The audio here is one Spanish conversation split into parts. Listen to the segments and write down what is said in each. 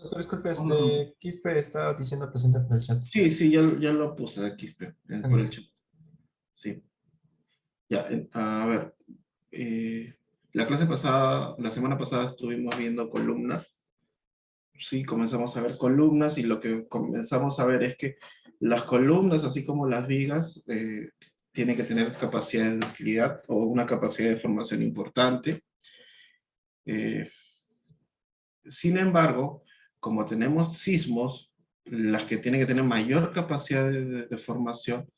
Doctor, disculpe, Hola. Quispe está diciendo presente por el chat. Sí, sí, ya lo puse aquí, por el Ok. chat. Sí, ya, a ver. eh, la clase pasada, la semana pasada estuvimos viendo columnas. Sí, comenzamos a ver columnas y lo que comenzamos a ver es que las columnas, así como las vigas, tienen que tener capacidad de ductilidad o una capacidad de formación importante. Eh, Sin embargo, como tenemos sismos, las que tienen que tener mayor capacidad de formación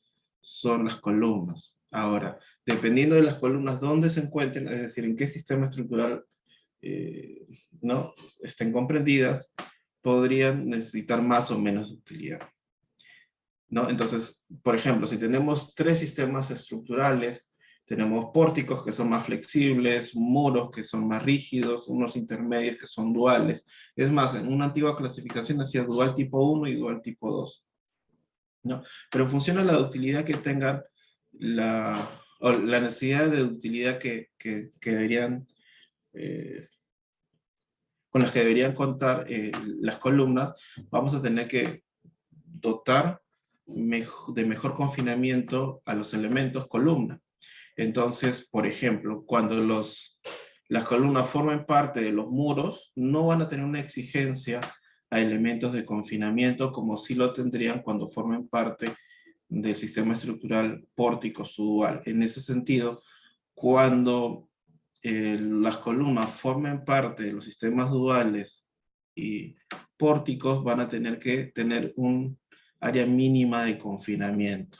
son las columnas. Ahora, dependiendo de las columnas dónde se encuentren, es decir, en qué sistema estructural eh, ¿no? estén comprendidas, podrían necesitar más o menos utilidad. ¿No? Entonces, por ejemplo, si tenemos tres sistemas estructurales, tenemos pórticos que son más flexibles, muros que son más rígidos, unos intermedios que son duales. Es más, en una antigua clasificación hacía dual tipo 1 y dual tipo 2. ¿No? Pero en función a la utilidad que tengan, o la necesidad de utilidad que deberían, eh, con las que deberían contar las columnas, vamos a tener que dotar de mejor confinamiento a los elementos columna. Entonces, por ejemplo, cuando las columnas formen parte de los muros, no van a tener una exigencia a elementos de confinamiento como sí lo tendrían cuando formen parte del sistema estructural pórtico subdual. En ese sentido, cuando las columnas formen parte de los sistemas duales y pórticos, van a tener que tener un área mínima de confinamiento,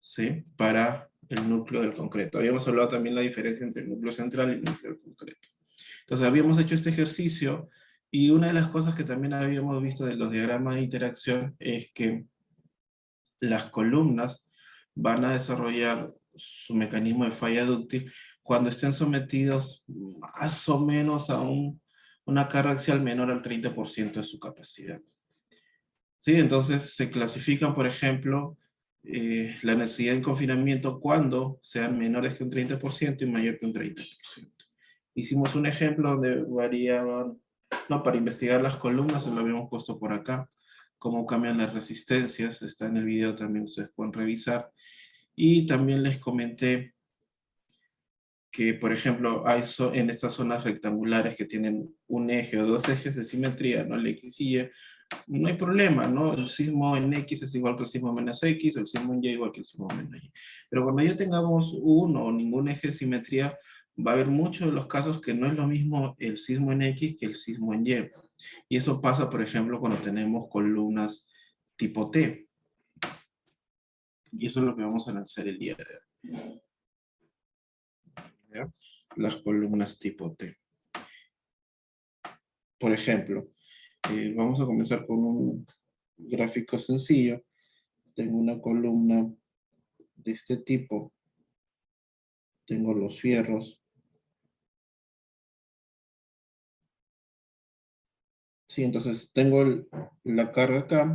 ¿sí? Para el núcleo del concreto. Habíamos hablado también de la diferencia entre el núcleo central y el núcleo del concreto. Entonces habíamos hecho este ejercicio y una de las cosas que también habíamos visto de los diagramas de interacción es que las columnas van a desarrollar su mecanismo de falla dúctil cuando estén sometidos más o menos a una carga axial menor al 30% de su capacidad. ¿Sí? Entonces se clasifican, por ejemplo, la necesidad de confinamiento cuando sean menores que un 30% y mayor que un 30%. Hicimos un ejemplo donde variaban, no, para investigar las columnas, lo habíamos puesto por acá, cómo cambian las resistencias, está en el video también, ustedes pueden revisar. Y también les comenté que, por ejemplo, hay en estas zonas rectangulares que tienen un eje o dos ejes de simetría, ¿no? El X y Y, no hay problema, ¿no? El sismo en X es igual que el sismo menos X, el sismo en Y igual que el sismo menos Y. Pero cuando ya tengamos uno o ningún eje de simetría, va a haber muchos de los casos que no es lo mismo el sismo en X que el sismo en Y. Y eso pasa, por ejemplo, cuando tenemos columnas tipo T. Y eso es lo que vamos a analizar el día de hoy, ¿ya? Las columnas tipo T. Por ejemplo, vamos a comenzar con un gráfico sencillo. Tengo una columna de este tipo, tengo los fierros. Sí, entonces tengo la carga acá,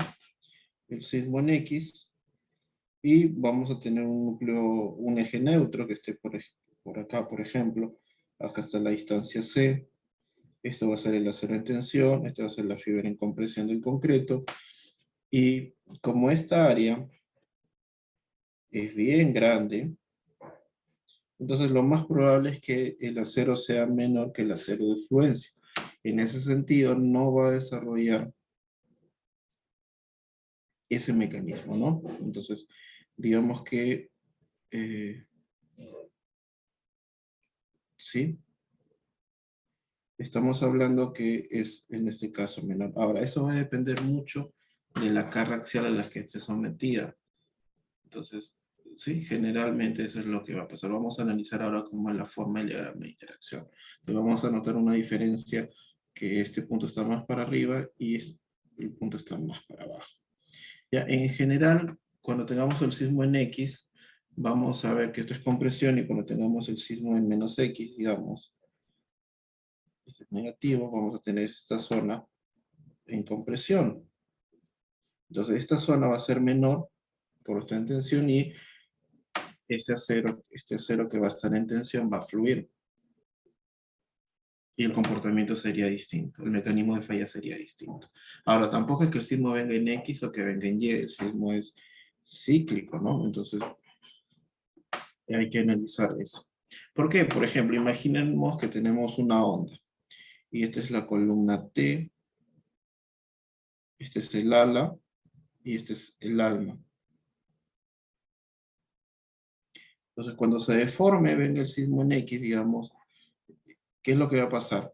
el sismo en X, y vamos a tener un núcleo, un eje neutro que esté por acá, por ejemplo. Acá está la distancia C. Esto va a ser el acero en tensión, esta va a ser la fibra en compresión del concreto. Y como esta área es bien grande, entonces lo más probable es que el acero sea menor que el acero de fluencia. En ese sentido, no va a desarrollar ese mecanismo, ¿no? Entonces, digamos que, sí, estamos hablando que es en este caso menor. Ahora, eso va a depender mucho de la carga axial a la que esté sometida. Entonces, sí, generalmente eso es lo que va a pasar. Vamos a analizar ahora cómo es la forma del diagrama de interacción. Entonces, vamos a notar una diferencia que este punto está más para arriba y el punto está más para abajo. Ya, en general, cuando tengamos el sismo en X, vamos a ver que esto es compresión y cuando tengamos el sismo en menos X, digamos, este es negativo, vamos a tener esta zona en compresión. Entonces, esta zona va a ser menor por estar en tensión y este acero que va a estar en tensión va a fluir. y el comportamiento sería distinto, el mecanismo de falla sería distinto. Ahora, tampoco es que el sismo venga en X o que venga en Y, el sismo es cíclico, ¿no? Entonces, hay que analizar eso. ¿Por qué? Por ejemplo, imaginemos que tenemos una onda, y esta es la columna T, este es el ala, y este es el alma. Entonces, cuando se deforme, venga el sismo en X, digamos, ¿qué es lo que va a pasar?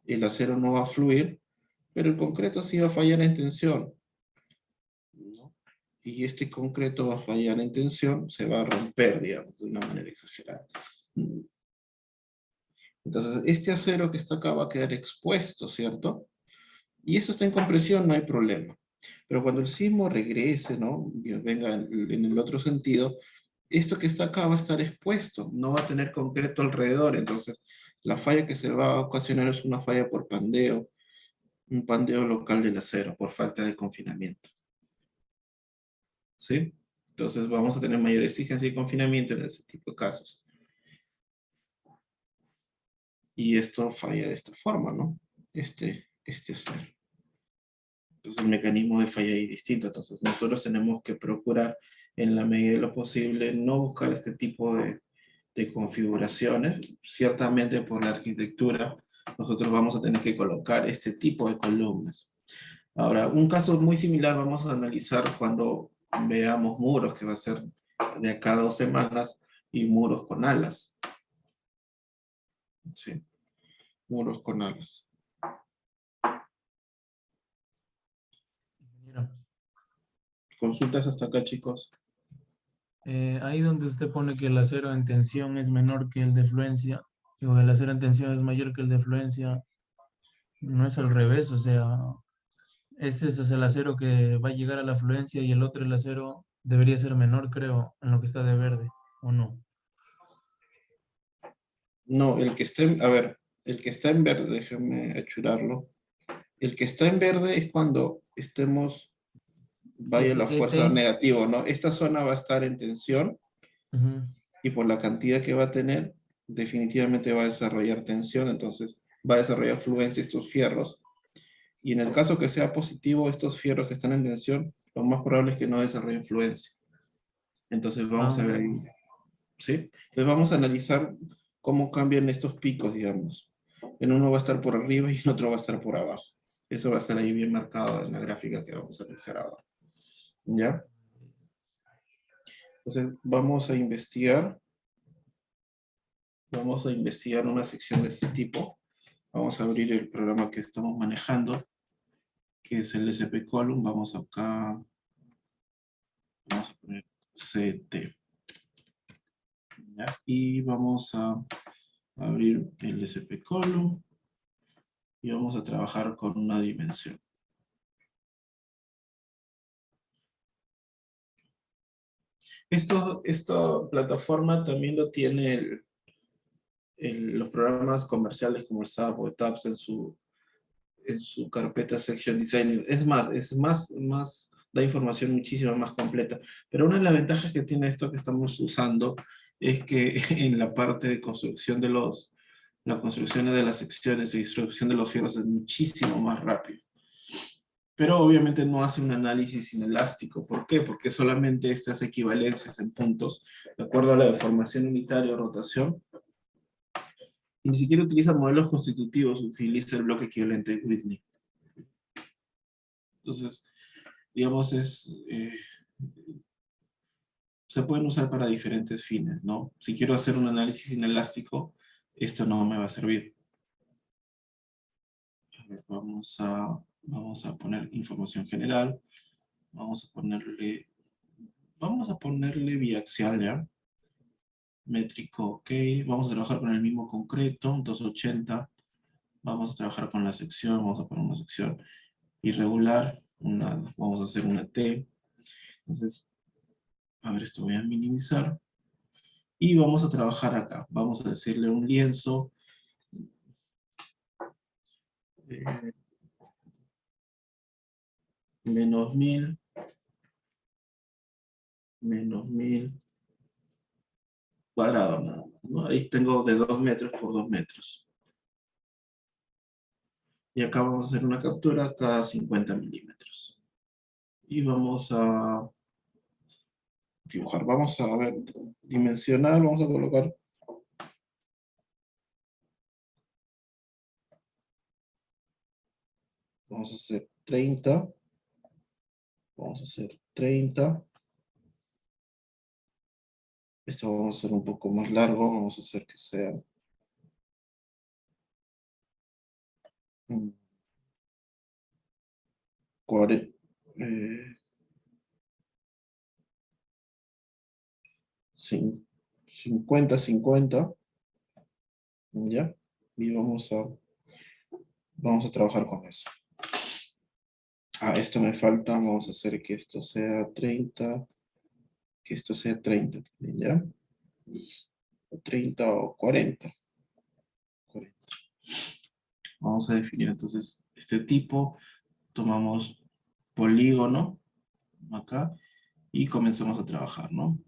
El acero no va a fluir, pero el concreto sí va a fallar en tensión, ¿no? Y este concreto va a fallar en tensión, se va a romper, digamos, de una manera exagerada. Entonces, este acero que está acá va a quedar expuesto, ¿cierto? Y eso está en compresión, no hay problema. Pero cuando el sismo regrese, ¿no? Venga en el otro sentido, esto que está acá va a estar expuesto, no va a tener concreto alrededor. Entonces, la falla que se va a ocasionar es una falla por pandeo, un pandeo local del acero, por falta de confinamiento. ¿Sí? Entonces, vamos a tener mayor exigencia y confinamiento en ese tipo de casos. Y esto falla de esta forma, ¿no? Este acero. Entonces el mecanismo de falla es distinto. Entonces nosotros tenemos que procurar en la medida de lo posible no buscar este tipo de configuraciones. Ciertamente por la arquitectura nosotros vamos a tener que colocar este tipo de columnas. Ahora, un caso muy similar vamos a analizar cuando veamos muros, que va a ser de acá a 2 semanas, y muros con alas. Sí, muros con alas. Mira, Consultas hasta acá, chicos. ahí donde usted pone que el acero en tensión es menor que el de fluencia, o el acero en tensión es mayor que el de fluencia, no es al revés, o sea, ese es el acero que va a llegar a la fluencia y el otro, el acero, debería ser menor, creo, en lo que está de verde, ¿o no? No, el que está en, a ver, el que está en verde, déjenme achurarlo. El que está en verde es cuando estemos, vaya Ese la fuerza ET, negativo, ¿no? Esta zona va a estar en tensión ujú, y por la cantidad que va a tener, definitivamente va a desarrollar tensión, entonces va a desarrollar fluencia estos fierros. Y en el caso que sea positivo, estos fierros que están en tensión, lo más probable es que no desarrollen fluencia. Entonces vamos a ver ah, ahí, ¿sí? Entonces vamos a analizar cómo cambian estos picos, digamos. En uno va a estar por arriba y en otro va a estar por abajo. Eso va a estar ahí bien marcado en la gráfica que vamos a analizar ahora. ¿Ya? Entonces vamos a investigar una sección de este tipo. Vamos a abrir el programa que estamos manejando, que es el SP Column. Vamos acá, vamos a poner CT. ¿Ya? Y vamos a abrir el SP Column y vamos a trabajar con una dimensión. Esta plataforma también lo tiene los programas comerciales como el SAP o TAPS en su carpeta Section Design. Da información muchísimo más completa. Pero una de las ventajas que tiene esto que estamos usando es que en la parte de construcción la construcción de las secciones y distribución de los fierros es muchísimo más rápido. Pero obviamente no hace un análisis inelástico. ¿Por qué? Porque solamente estas equivalencias en puntos, de acuerdo a la deformación unitaria o rotación, y ni siquiera utiliza modelos constitutivos, utiliza el bloque equivalente de Whitney. Entonces, digamos, se pueden usar para diferentes fines, ¿no? Si quiero hacer un análisis inelástico, esto no me va a servir. A ver, vamos a poner información general, vamos a ponerle biaxial, ¿ya? Métrico, ok, vamos a trabajar con el mismo concreto, 280, vamos a trabajar con la sección, vamos a poner una sección irregular, vamos a hacer una T, entonces, a ver, esto voy a minimizar, y vamos a trabajar acá, vamos a decirle un lienzo, eh, menos 1000, menos 1000, cuadrado nada más, ¿no? Ahí tengo de 2 metros por 2 metros. Y acá vamos a hacer una captura cada 50 milímetros. Y vamos a dibujar. Vamos a ver, dimensional, vamos a colocar. Vamos a hacer 30. Vamos a hacer 30. Esto vamos a hacer un poco más largo. Vamos a hacer que sea 40, 50, 50. ¿Ya? Y vamos a trabajar con eso. Esto me falta. Vamos a hacer que esto sea 30. Que esto sea 30 también, ¿ya? O 30 o 40. 40. Vamos a definir entonces este tipo. Tomamos polígono acá y comenzamos a trabajar, ¿no?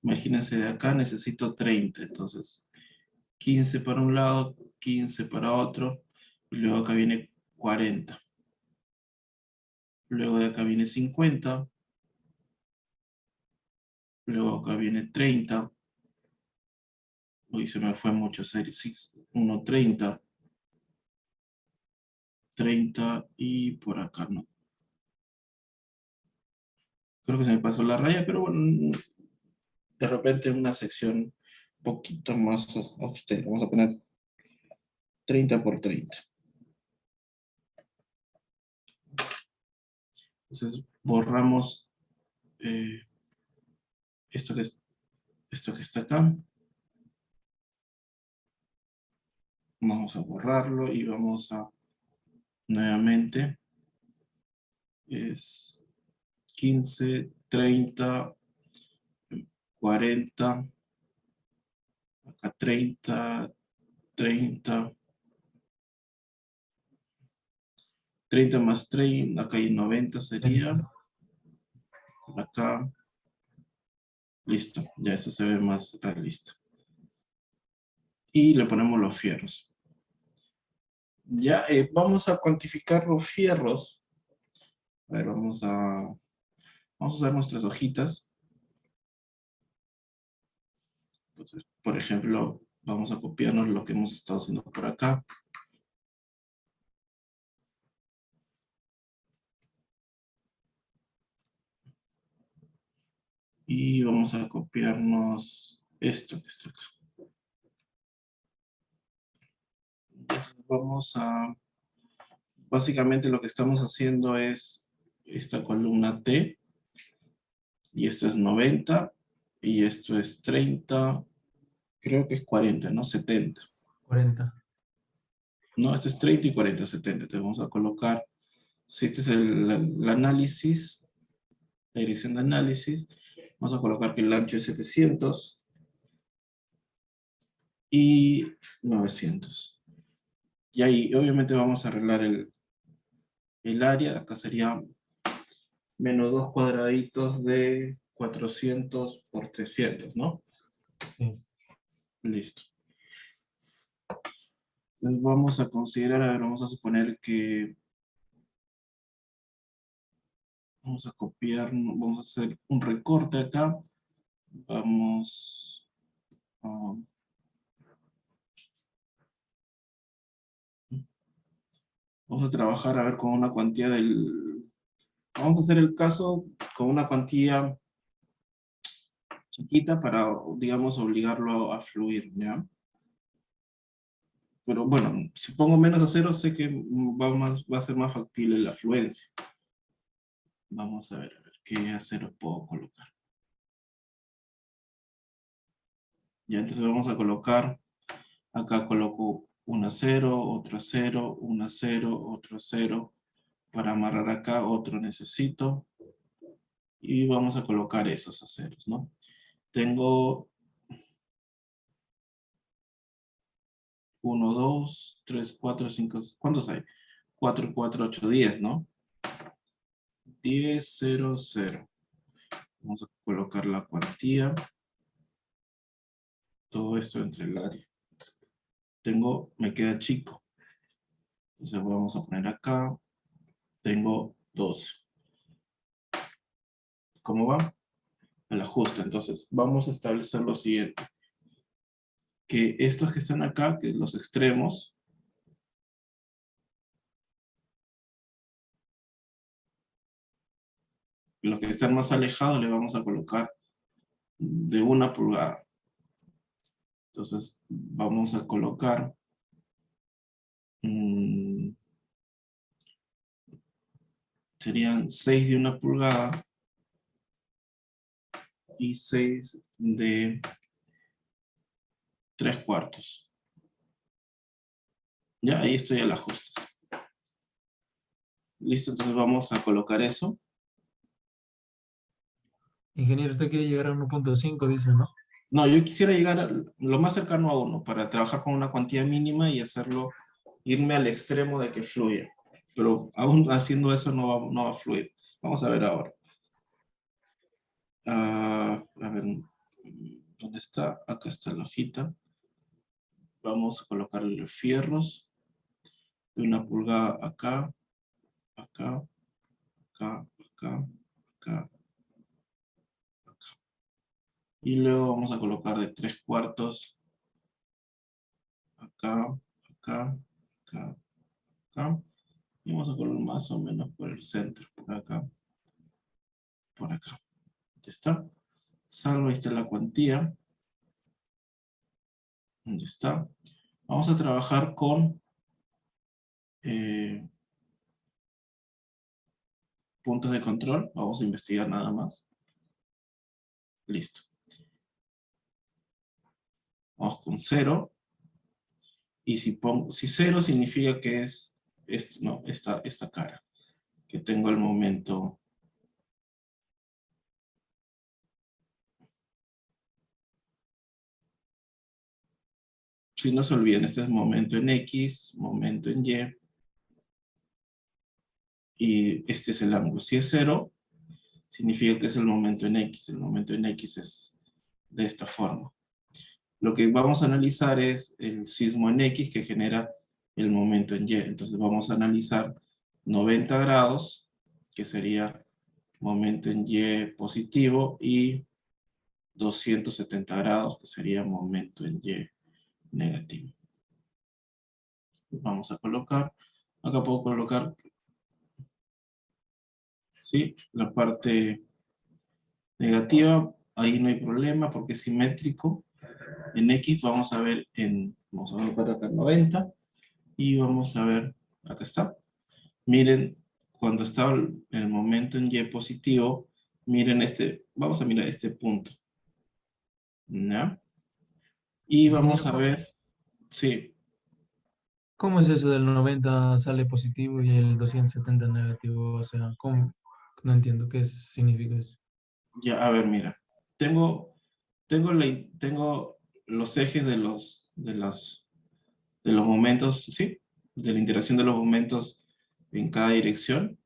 Imagínense de acá necesito 30, entonces 15 para un lado, 15 para otro, y luego acá viene 40. Luego de acá viene 50, luego acá viene 30. Uy, se me fue mucho, 1, 30, 30 y por acá no. Creo que se me pasó la raya, pero bueno, de repente una sección un poquito más austera. Vamos a poner 30 por 30. Entonces borramos esto que está acá. Vamos a borrarlo y vamos a nuevamente es 15, 30, 40, acá 30, 30, 30 más 30, acá hay 90 sería, por acá, listo, ya eso se ve más realista. Y le ponemos los fierros. Ya, vamos a cuantificar los fierros. A ver, vamos a usar nuestras hojitas. Entonces, por ejemplo, vamos a copiarnos lo que hemos estado haciendo por acá. Y vamos a copiarnos esto que está acá. Entonces vamos a... Básicamente lo que estamos haciendo es esta columna T. Y esto es 90. Y esto es 30. Creo que es 40, ¿no? 70. 40. No, esto es 30 y 40, 70. Entonces vamos a colocar... Si este es el análisis, la dirección de análisis, vamos a colocar que el ancho es 700 y 900. Y ahí obviamente vamos a arreglar el área. Acá sería menos 2 cuadraditos de 400 por 300, ¿no? Sí. Listo. Entonces vamos a considerar, a ver, vamos a suponer que vamos a copiar, vamos a hacer un recorte acá. Vamos a... Vamos a trabajar, a ver, con una cuantía Vamos a hacer el caso con una cuantía chiquita para, digamos, obligarlo a fluir, ¿ya? Pero bueno, si pongo menos a 0, sé que va a ser más factible la afluencia. Vamos a ver qué acero puedo colocar. Ya, entonces vamos a colocar, acá coloco un acero, otro acero, un acero, otro acero. Para amarrar acá otro necesito. Y vamos a colocar esos aceros, ¿no? Tengo 1, 2, 3, 4, 5, ¿cuántos hay? 4, 4, 8, 10, ¿no? 10, 0, 0. Vamos a colocar la cuantía. Todo esto entre el área. Me queda chico. Entonces vamos a poner acá, tengo 12. ¿Cómo va? El ajuste. Entonces vamos a establecer lo siguiente. Que estos que están acá, que los extremos, los que están más alejados le vamos a colocar de 1 pulgada. Entonces vamos a colocar serían 6 de 1 pulgada y 6 de 3/4. Ya, ahí estoy al ajuste. Listo, entonces vamos a colocar eso. Ingeniero, usted quiere llegar a 1.5, dice, ¿no? No, yo quisiera llegar lo más cercano a 1 para trabajar con una cuantía mínima y hacerlo, irme al extremo de que fluya. Pero aún haciendo eso no va a fluir. Vamos a ver ahora. A ver, ¿dónde está? Acá está la hojita. Vamos a colocarle los fierros de 1 pulgada acá, acá, acá, acá, acá. Y luego vamos a colocar de 3/4 acá, acá, acá, acá. Y vamos a colocar más o menos por el centro, por acá, por acá. ¿Ya está? Salvo, ahí está la cuantía. ¿Dónde está? Vamos a trabajar con puntos de control. Vamos a investigar nada más. Listo. Vamos con 0. Y si 0 significa que es no, esta cara. Que tengo el momento. Si no se olviden, este es momento en X, momento en Y. Y este es el ángulo. Si es 0, significa que es el momento en X. El momento en X es de esta forma. Lo que vamos a analizar es el sismo en X que genera el momento en Y. Entonces vamos a analizar 90 grados, que sería momento en Y positivo, y 270 grados, que sería momento en Y negativo. Vamos a colocar, acá puedo colocar, ¿sí? La parte negativa, ahí no hay problema porque es simétrico. En X vamos a ver, vamos a colocar acá 90, y vamos a ver, acá está. Miren, cuando está el momento en Y positivo, miren vamos a mirar este punto. ¿Ya? Y vamos a ver, sí, ¿Cómo es eso del 90 sale positivo y el 270 negativo? O sea, ¿cómo? No entiendo qué significa eso. ya, a ver, mira. Tengo los ejes de los momentos, ¿sí? De la interacción de los momentos en cada dirección.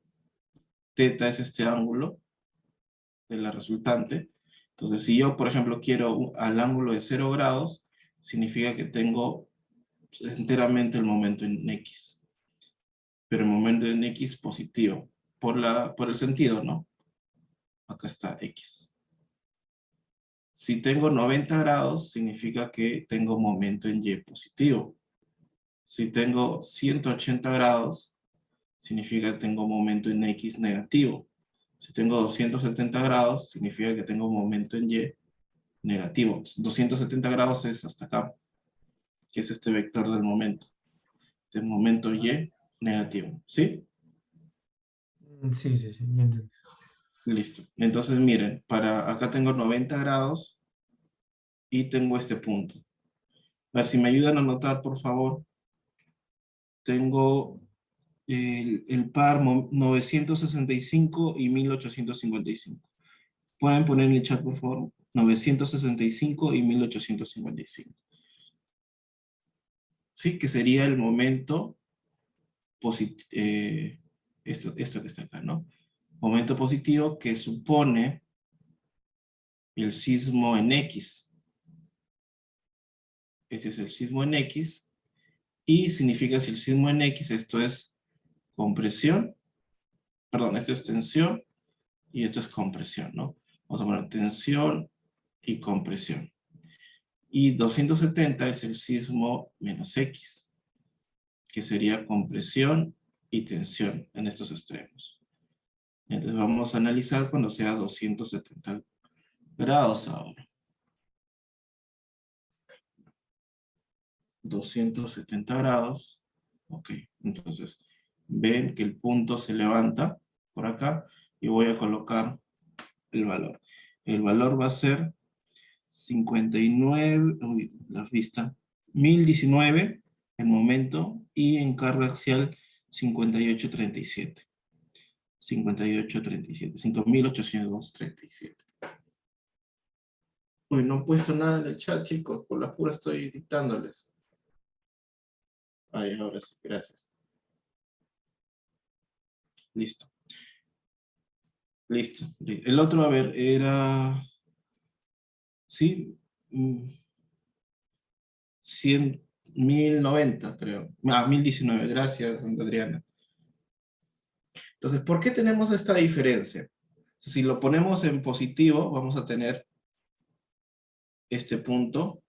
Teta es este ángulo de la resultante. Entonces, si yo, por ejemplo, quiero al ángulo de 0 grados, significa que tengo enteramente el momento en X. Pero el momento en X positivo. Por el sentido, ¿no? Acá está X. Si tengo 90 grados, significa que tengo momento en Y positivo. Si tengo 180 grados, significa que tengo momento en X negativo. Si tengo 270 grados, significa que tengo momento en Y negativo. 270 grados es hasta acá, que es este vector del momento. Este momento Y negativo, ¿sí? Sí, sí, sí, ya entiendo. Listo. Entonces miren, acá tengo 90 grados y tengo este punto. A ver si me ayudan a anotar, por favor. Tengo el par 965 y 1855. Pueden poner en el chat, por favor, 965 y 1855. Sí, que sería el momento esto que está acá, ¿no? Momento positivo que supone el sismo en X. Este es el sismo en X, Y significa si el sismo en X, esto es compresión, perdón, esto es tensión y esto es compresión, ¿no? Vamos a poner tensión y compresión. Y 270 es el sismo menos X, que sería compresión y tensión en estos extremos. Entonces vamos a analizar cuando sea 270 grados ahora. 270 grados. Ok, entonces ven que el punto se levanta por acá y voy a colocar el valor. El valor va a ser 59, uy, la vista, 1019 en momento y en carga axial 5837. 5837, 5837. Uy, no he puesto nada en el chat, chicos, por las puras estoy dictándoles. Ahí, ahora sí, gracias. Listo. Listo. El otro, a ver, era... ¿Sí? 100, 1090, creo. Ah, 1019, gracias, Santa Adriana. Entonces, ¿por qué tenemos esta diferencia? Si lo ponemos en positivo, vamos a tener este punto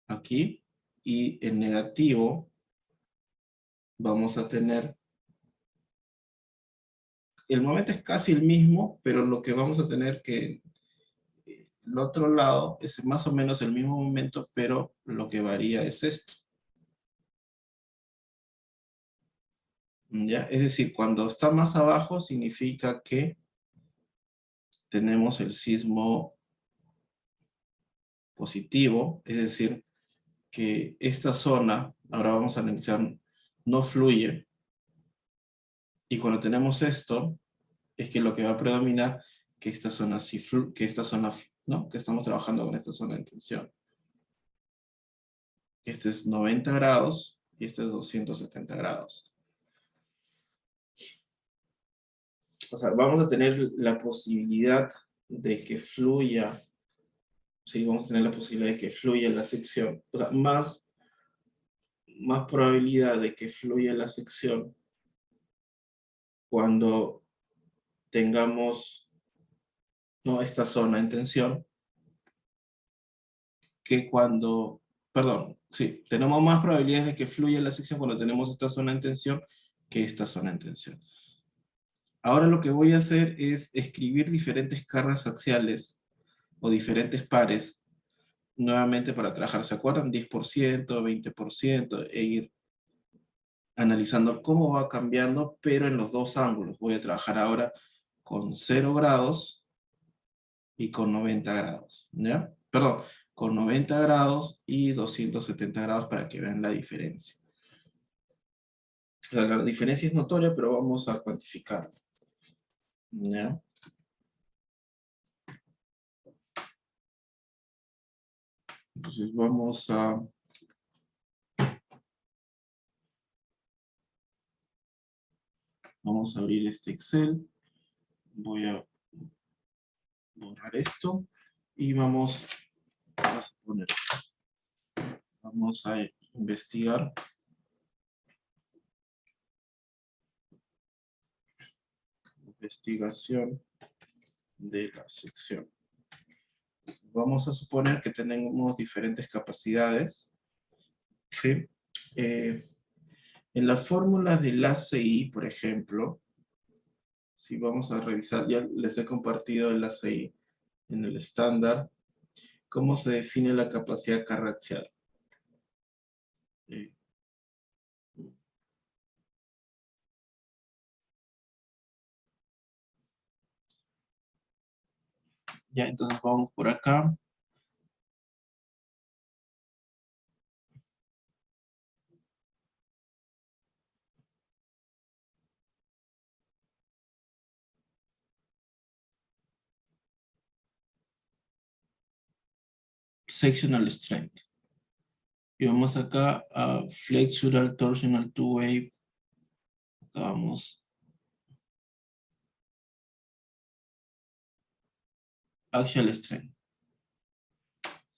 aquí, y en negativo vamos a tener... El momento es casi el mismo, pero lo que vamos a tener que... El otro lado es más o menos el mismo momento, pero lo que varía es esto. ¿Ya? Es decir, cuando está más abajo significa que tenemos el sismo positivo, es decir, que esta zona, ahora vamos a analizar, no fluye. Y cuando tenemos esto, es que lo que va a predominar que esta zona sí fluye, que esta zona, ¿no? Que estamos trabajando con esta zona de tensión. Este es 90 grados y este es 270 grados. O sea, vamos a tener la posibilidad de que fluya, sí, vamos a tener la posibilidad de que fluya la sección. O sea, más probabilidad de que fluya la sección cuando tengamos, ¿no?, esta zona en tensión, que cuando, perdón, sí, tenemos más probabilidades de que fluya la sección cuando tenemos esta zona en tensión que esta zona en tensión. Ahora lo que voy a hacer es escribir diferentes cargas axiales o diferentes pares nuevamente para trabajar. ¿Se acuerdan? 10%, 20%, e ir analizando cómo va cambiando, pero en los dos ángulos. Voy a trabajar ahora con 0 grados y con 90 grados, ¿ya? Perdón, con 90 grados y 270 grados para que vean la diferencia. O sea, la diferencia es notoria, pero vamos a cuantificarla, ¿ya? Entonces vamos a... Vamos a abrir este Excel. Voy a borrar esto y vamos a poner... Vamos a investigar investigación de la sección. Vamos a suponer que tenemos diferentes capacidades. ¿Sí? En la fórmula del ACI, por ejemplo, si vamos a revisar, ya les he compartido el ACI en el estándar, cómo se define la capacidad carga axial. Ya, entonces vamos por acá. Sectional strength. Y vamos acá a flexural, torsional, two-way. Acá vamos. Axial strength.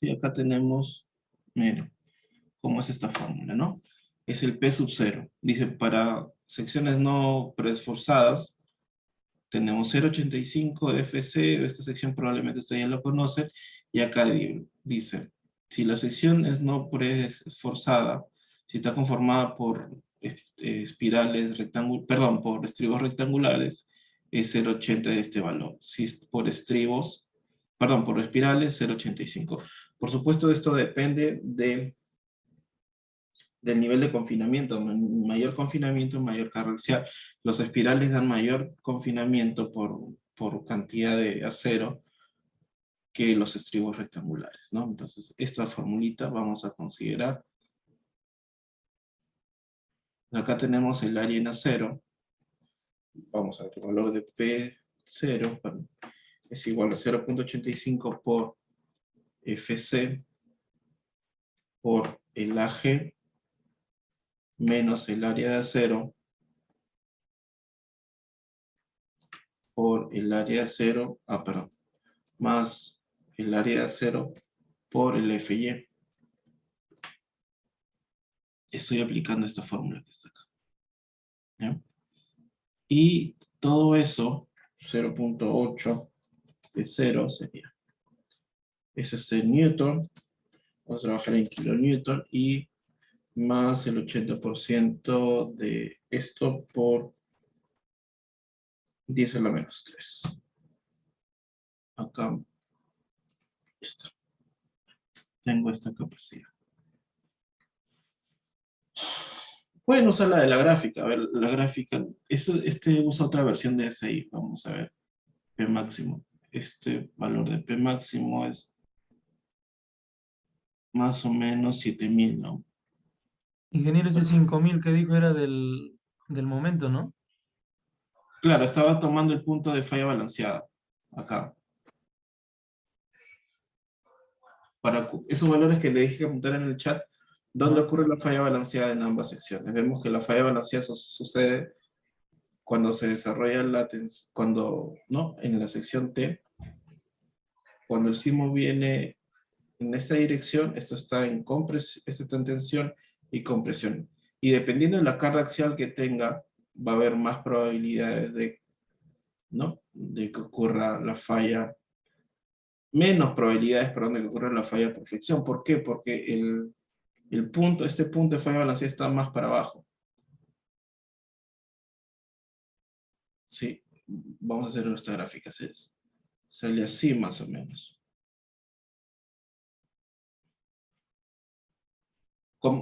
Y acá tenemos, miren, cómo es esta fórmula, ¿no? Es el P sub 0. Dice, para secciones no preesforzadas, tenemos 0,85 de FC, esta sección probablemente ustedes ya lo conocen, y acá dice, si la sección es no preesforzada, si está conformada por espirales rectangulares, perdón, por estribos rectangulares, es 0,80 de este valor. Si es por estribos, perdón, por espirales, 0,85. Por supuesto, esto depende del nivel de confinamiento. Mayor confinamiento, mayor carga axial. Los espirales dan mayor confinamiento por cantidad de acero que los estribos rectangulares, ¿no? Entonces, esta formulita vamos a considerar. Acá tenemos el área en acero. Vamos a ver, el valor de P0 es igual a 0,85 por FC por el AG menos el área de acero por el área de acero, perdón, más el área de acero por el FY. Estoy aplicando esta fórmula que está acá. ¿Ya? Y todo eso, 0,8 de 0 sería. Eso es el newton. Vamos a trabajar en kilonewton y más el 80% de esto por 10 a la menos 3. Acá está. Tengo esta capacidad. Pueden usar la de la gráfica. A ver, la gráfica. Este usa otra versión de SI. Vamos a ver. P máximo. Este valor de P máximo es más o menos 7000, ¿no? Ingeniero, ese 5000 que dijo era del momento, ¿no? Claro, estaba tomando el punto de falla balanceada. Acá. Para esos valores que le dije que apuntar en el chat, ¿dónde ocurre la falla balanceada en ambas secciones? Vemos que la falla balanceada sucede cuando se desarrolla la tensión, cuando, ¿no? En la sección T, cuando el sismo viene en esta dirección, esto está en compresión, esto está en tensión y compresión. Y dependiendo de la carga axial que tenga, va a haber más probabilidades de, ¿no? De que ocurra la falla, menos probabilidades, perdón, de que ocurra la falla por fricción. ¿Por qué? Porque este punto de falla balanceada está más para abajo. Sí, vamos a hacer nuestra gráfica, sale así más o menos.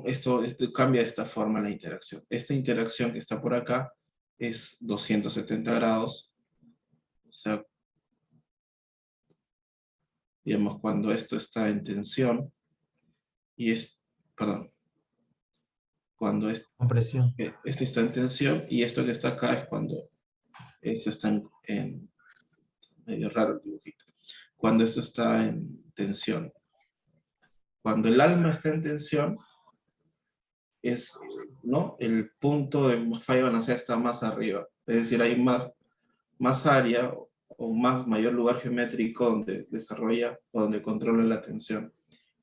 Esto cambia de esta forma la interacción. Esta interacción que está por acá es 270 grados. O sea, digamos, cuando esto está en tensión, perdón, cuando Compresión. esto está en tensión, y esto que está acá es cuando esto está medio raro el dibujito. Cuando esto está en tensión. Cuando el alma está en tensión, ¿no? El punto de falla balanceada está más arriba. Es decir, hay más área o mayor lugar geométrico donde desarrolla o donde controla la tensión,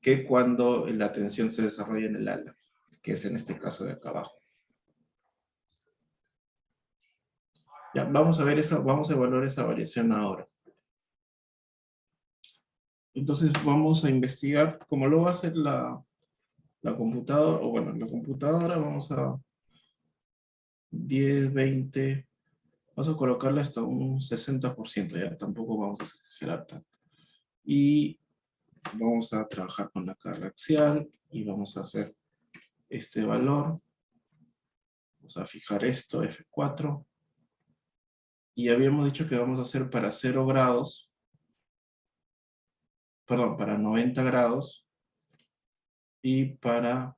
que cuando la tensión se desarrolla en el ala, que es en este caso de acá abajo. Ya, vamos a ver eso, vamos a evaluar esa variación ahora. Entonces vamos a investigar, como lo va a hacer la computadora, o bueno, la computadora vamos a 10, 20, vamos a colocarle hasta un 60%, ya tampoco vamos a exagerar tanto. Y vamos a trabajar con la carga axial y vamos a hacer este valor. Vamos a fijar esto, F4. Y habíamos dicho que vamos a hacer para 0 grados, perdón, para 90 grados y para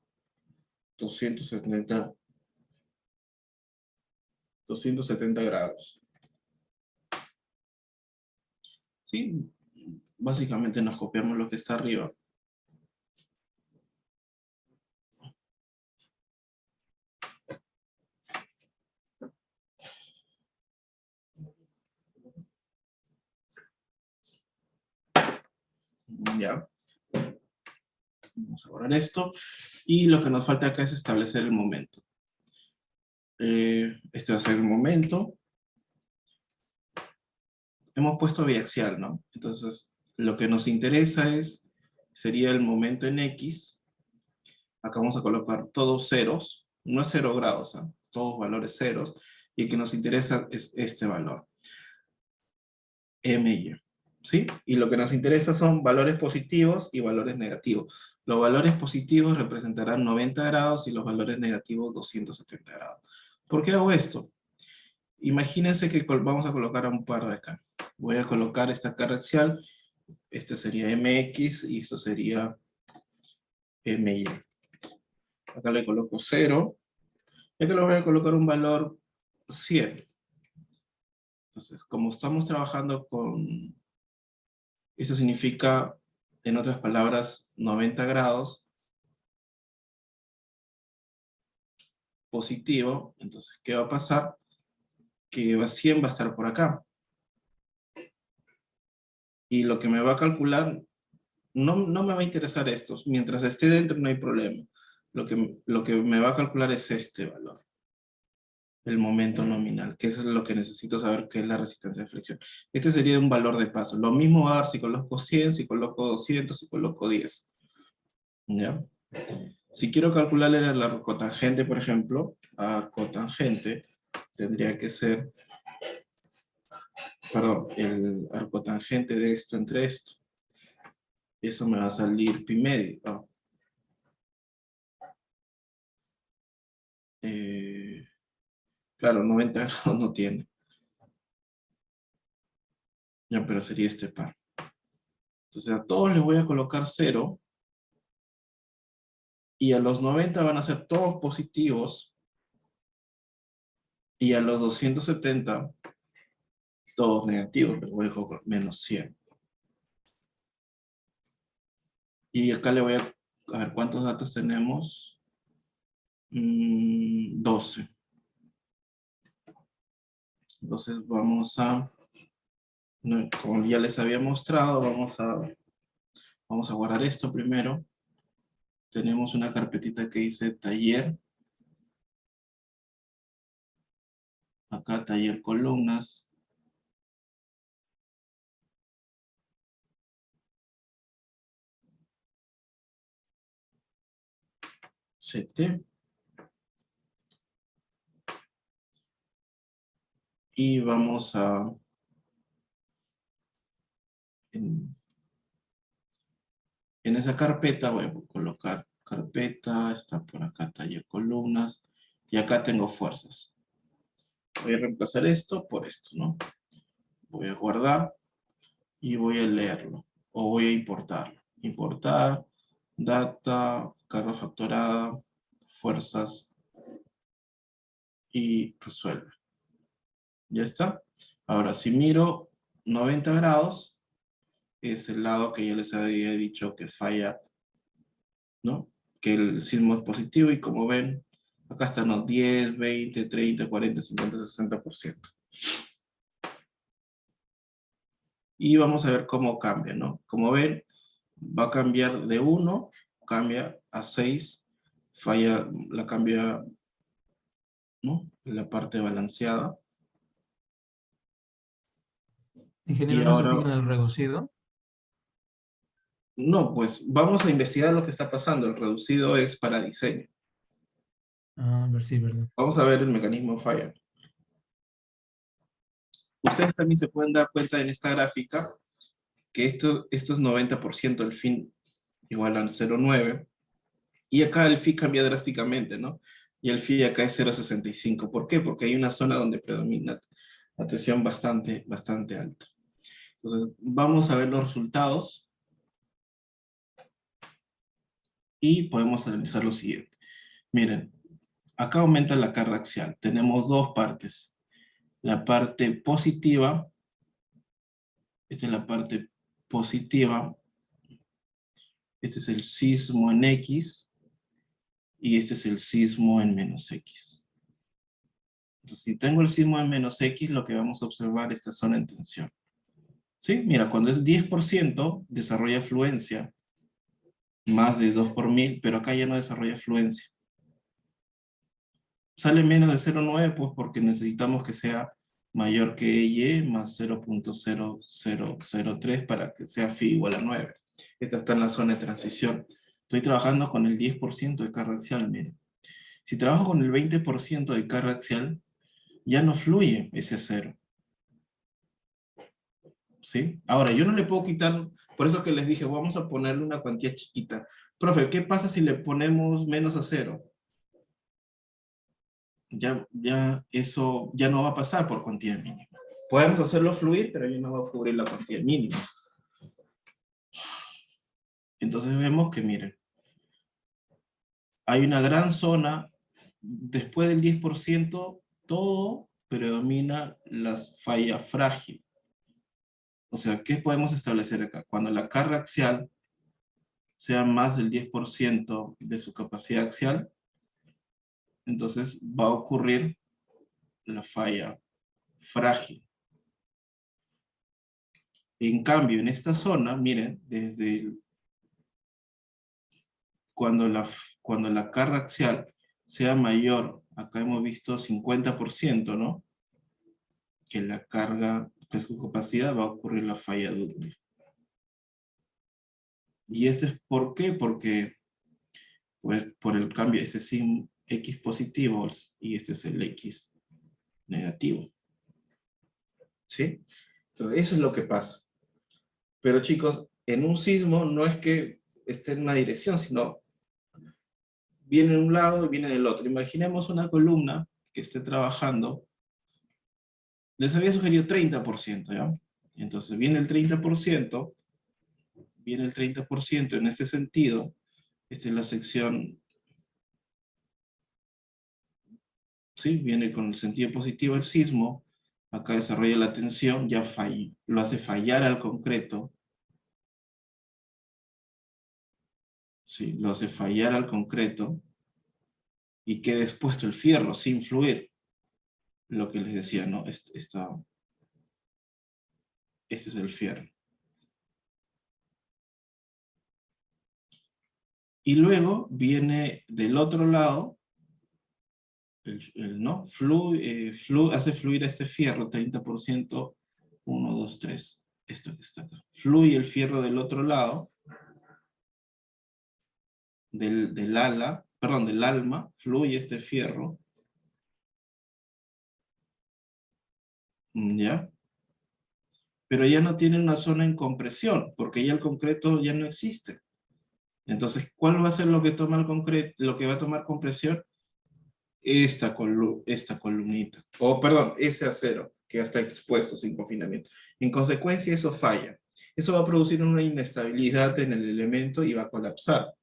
270 grados. Sí, básicamente nos copiamos lo que está arriba. Ya. Vamos a borrar esto. Y lo que nos falta acá es establecer el momento. Este va a ser el momento. Hemos puesto biaxial, ¿no? Entonces, lo que nos interesa sería el momento en X. Acá vamos a colocar todos ceros. No es 0 grados, ¿eh? Todos valores ceros. Y el que nos interesa es este valor. MY. ¿Sí? Y lo que nos interesa son valores positivos y valores negativos. Los valores positivos representarán 90 grados y los valores negativos 270 grados. ¿Por qué hago esto? Imagínense que vamos a colocar a un par de acá. Voy a colocar esta carga axial. Este sería MX y esto sería MY. Acá le coloco 0. Y acá le voy a colocar un valor 100. Entonces, como estamos trabajando con... Eso significa, en otras palabras, 90 grados positivo. Entonces, ¿qué va a pasar? Que 100 va a estar por acá. Y lo que me va a calcular, no me va a interesar esto. Mientras esté dentro no hay problema. Lo que me va a calcular es este valor. El momento nominal, que eso es lo que necesito saber, que es la resistencia de flexión. Este sería un valor de paso. Lo mismo va a dar si coloco 100, si coloco 200, si coloco 10. ¿Ya? Si quiero calcularle la arcotangente, por ejemplo, a cotangente, tendría que ser, perdón, el arcotangente de esto entre esto. Eso me va a salir pi medio. ¿No? Claro, 90 grados no tiene. Ya, pero sería este par. Entonces a todos les voy a colocar 0. Y a los 90 van a ser todos positivos. Y a los 270, todos negativos. Les voy a colocar menos 100. Y acá le voy a ver cuántos datos tenemos. 12. Entonces vamos a, como ya les había mostrado, vamos a guardar esto primero. Tenemos una carpetita que dice taller. Acá taller columnas. CT. Y vamos a... En esa carpeta voy a colocar carpeta, está por acá taller columnas, y acá tengo fuerzas. Voy a reemplazar esto por esto, ¿no? Voy a guardar y voy a leerlo, o voy a importarlo. Importar, data, carga factorada, fuerzas, y resuelve. Ya está. Ahora, si miro 90 grados, es el lado que ya les había dicho que falla, ¿no? Que el sismo es positivo y como ven, acá están los 10, 20, 30, 40, 50, 60%. Y vamos a ver cómo cambia, ¿no? Como ven, va a cambiar de 1, cambia a 6, falla, la cambia, ¿no? La parte balanceada. Ingeniero, Y ¿no se ahora, fija en el reducido? no, pues vamos a investigar lo que está pasando. El reducido es para diseño. Ah, a ver, sí, verdad. Vamos a ver el mecanismo de falla. Ustedes también se pueden dar cuenta en esta gráfica que esto es 90%, el fin igual a 0,9. Y acá el phi cambia drásticamente, ¿no? Y el phi acá es 0,65. ¿Por qué? Porque hay una zona donde predomina la tensión bastante alta. Entonces, vamos a ver los resultados. Y podemos analizar lo siguiente. Miren, acá aumenta la carga axial. Tenemos dos partes. La parte positiva, esta es la parte positiva, este es el sismo en X, y este es el sismo en menos X. Entonces, si tengo el sismo en menos X, lo que vamos a observar es esta zona en tensión. ¿Sí? Mira, cuando es 10%, desarrolla fluencia. más de 2 por 1000, pero acá ya no desarrolla fluencia. Sale menos de 0,9, pues porque necesitamos que sea mayor que Y más 0.0003 para que sea phi igual a 9. Esta está en la zona de transición. Estoy trabajando con el 10% de carga axial, miren. Si trabajo con el 20% de carga axial, ya no fluye ese acero. ¿Sí? Ahora, yo no le puedo quitar, por eso que les dije, vamos a ponerle una cuantía chiquita. Profe, ¿qué pasa si le ponemos menos acero? Ya eso ya no va a pasar por cuantía mínima. Podemos hacerlo fluir, pero ya no va a cubrir la cuantía mínima. Entonces vemos que, miren, hay una gran zona, después del 10%, todo predomina la falla frágil. O sea, ¿qué podemos establecer acá? Cuando la carga axial sea más del 10% de su capacidad axial, entonces va a ocurrir la falla frágil. En cambio, en esta zona, miren, cuando la carga axial sea mayor, acá hemos visto 50%, ¿no? Que la carga, que su capacidad, va a ocurrir la falla dúctil. ¿Y esto es por qué? Porque, pues, por el cambio, ese es X positivo y este es el X negativo. ¿Sí? Entonces, eso es lo que pasa. Pero chicos, en un sismo no es que esté en una dirección, sino viene de un lado y viene del otro. Imaginemos una columna que esté trabajando. Les había sugerido 30%, ¿ya? Entonces viene el 30%, en este sentido. Esta es la sección, ¿sí? Viene con el sentido positivo el sismo. Acá desarrolla la tensión, ya falla, lo hace fallar al concreto. Sí, lo hace fallar al concreto. Y queda expuesto el fierro sin fluir. Lo que les decía, ¿no? Este es el fierro. Y luego viene del otro lado, ¿no? Hace fluir este fierro, 30%, 1, 2, 3. Esto que está acá. Fluye el fierro del otro lado, del alma, fluye este fierro. ¿Ya? Pero ya no tiene una zona en compresión, porque ya el concreto ya no existe. Entonces, ¿cuál va a ser lo que toma el concreto, lo que va a tomar compresión? Esta columnita. O, perdón, ese acero que ya está expuesto sin confinamiento. En consecuencia, eso falla. Eso va a producir una inestabilidad en el elemento y va a colapsar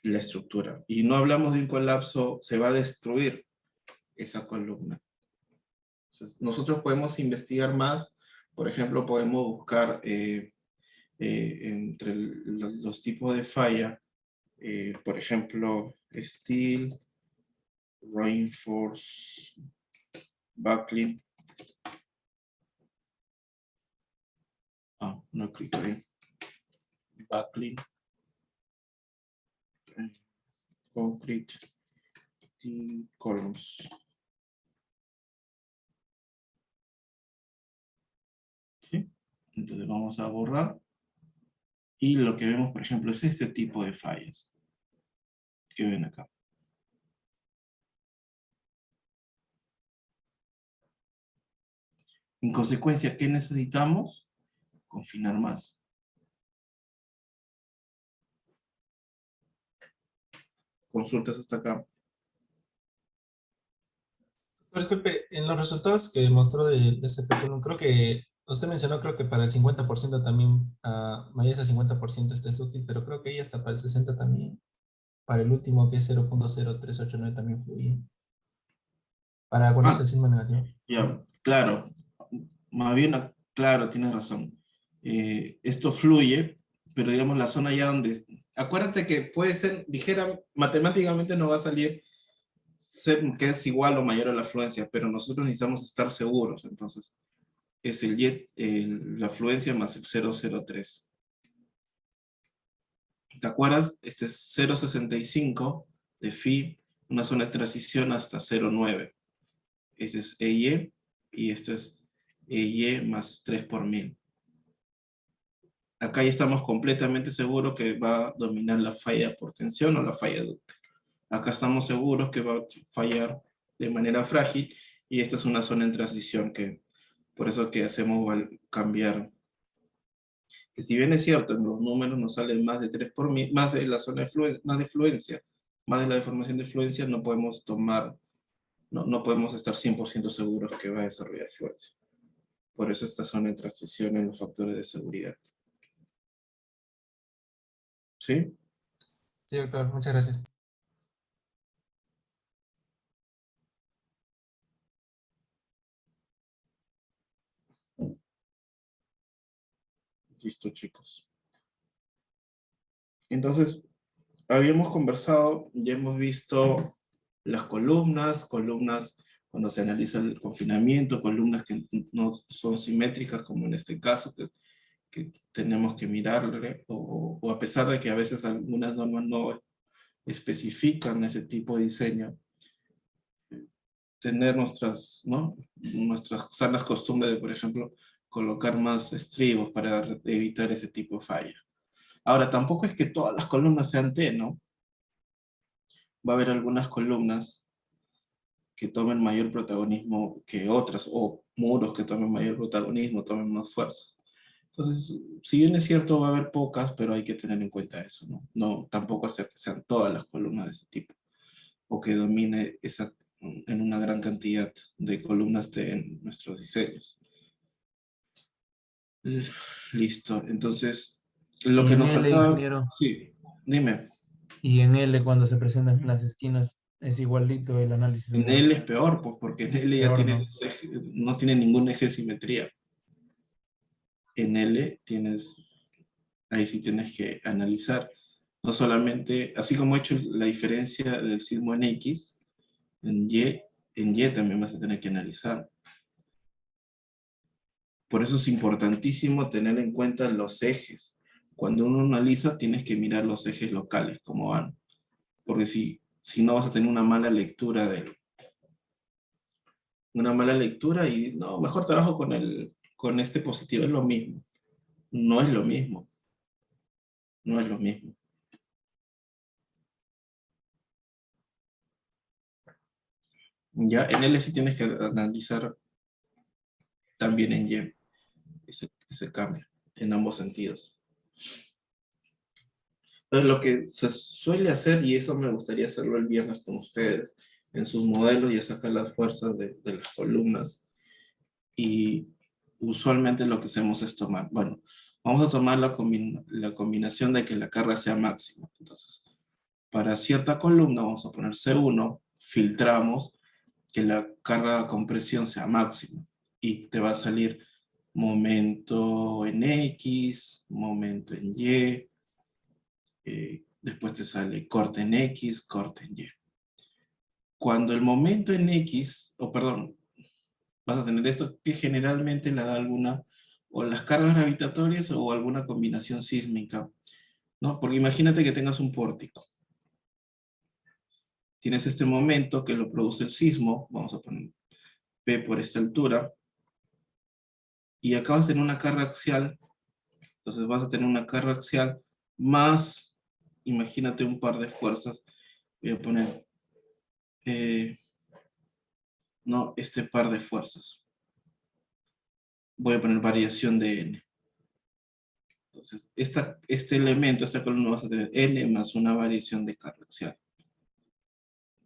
la estructura. Y no hablamos de un colapso, se va a destruir esa columna. Entonces, nosotros podemos investigar más. Por ejemplo, podemos buscar entre los tipos de falla, por ejemplo, steel, reinforced, buckling. No clico ahí. Buckling, concrete, y columns. ¿Sí? Entonces vamos a borrar. Y lo que vemos, por ejemplo, es este tipo de fallas que ven acá. En consecuencia, ¿qué necesitamos? Confinar más. Consultas hasta acá. Disculpe, en los resultados que mostró de ese pequeño, creo que usted mencionó, creo que para el 50% también, mayor al 50% este es útil, pero creo que ahí hasta para el 60% también, para el último que es 0.0389 también fluye. Para cuando es el signo negativo. Ya, claro. Más bien, claro, tienes razón. Esto fluye, pero digamos la zona ya donde... Acuérdate que puede ser ligera, matemáticamente no va a salir que es igual o mayor a la afluencia, pero nosotros necesitamos estar seguros. Entonces, es la afluencia más el 0.03. ¿Te acuerdas? Este es 0,65 de phi, una zona de transición hasta 0,9. Este es EY y esto es EY más 3 por 1000. Acá ya estamos completamente seguros que va a dominar la falla por tensión o la falla ductal. Acá estamos seguros que va a fallar de manera frágil y esta es una zona en transición que por eso que hacemos cambiar. Que si bien es cierto, en los números nos salen más de 3 por 1000, más de la zona de más de fluencia, más de la deformación de fluencia, no podemos tomar, no podemos estar 100% seguros que va a desarrollar fluencia. Por eso esta zona de transición en los factores de seguridad. ¿Sí? Sí, doctor, muchas gracias. Listo, chicos. Entonces, habíamos conversado, ya hemos visto las columnas cuando se analiza el confinamiento, columnas que no son simétricas, como en este caso, que tenemos que mirarle, o a pesar de que a veces algunas normas no especifican ese tipo de diseño, tener nuestras sanas costumbres de, por ejemplo, colocar más estribos para evitar ese tipo de falla. Ahora, tampoco es que todas las columnas sean T, ¿no? Va a haber algunas columnas que tomen mayor protagonismo que otras, o muros que tomen mayor protagonismo, tomen más fuerza. Entonces, si bien es cierto, va a haber pocas, pero hay que tener en cuenta eso, ¿no? No, tampoco hacer que sean todas las columnas de ese tipo, o que domine en una gran cantidad de columnas en nuestros diseños. Listo, entonces, lo Y que en nos L, faltaba, ingeniero, sí, dime. y en L cuando se presentan las esquinas es igualito el análisis En numérico. L es peor, pues, porque en L ya Peor, tiene, ¿no? no tiene ningún eje de simetría. En L ahí sí tienes que analizar, no solamente, así como he hecho la diferencia del sismo en X, en Y también vas a tener que analizar. Por eso es importantísimo tener en cuenta los ejes. Cuando uno analiza, tienes que mirar los ejes locales, cómo van. Porque si no vas a tener una mala lectura y no, mejor trabajo con este positivo, es lo mismo. No es lo mismo. No es lo mismo. Ya en L sí tienes que analizar también en Y ese cambio, en ambos sentidos. Entonces, lo que se suele hacer, y eso me gustaría hacerlo el viernes con ustedes, en sus modelos ya sacar las fuerzas de las columnas. Y usualmente lo que hacemos es tomar, bueno, vamos a tomar la combinación de que la carga sea máxima. Entonces, para cierta columna vamos a poner C1, filtramos que la carga de compresión sea máxima. Y te va a salir momento en X, momento en Y, después te sale corte en X, corte en Y. Cuando el momento en X, perdón, vas a tener esto que generalmente la da alguna, o las cargas gravitatorias o alguna combinación sísmica, ¿no? Porque imagínate que tengas un pórtico. Tienes este momento que lo produce el sismo, vamos a poner P por esta altura, y acá vas a tener una carga axial, entonces vas a tener una carga axial más, imagínate un par de fuerzas, voy a poner, no, este par de fuerzas. Voy a poner variación de n. Entonces, este elemento, esta columna vas a tener n más una variación de carga axial.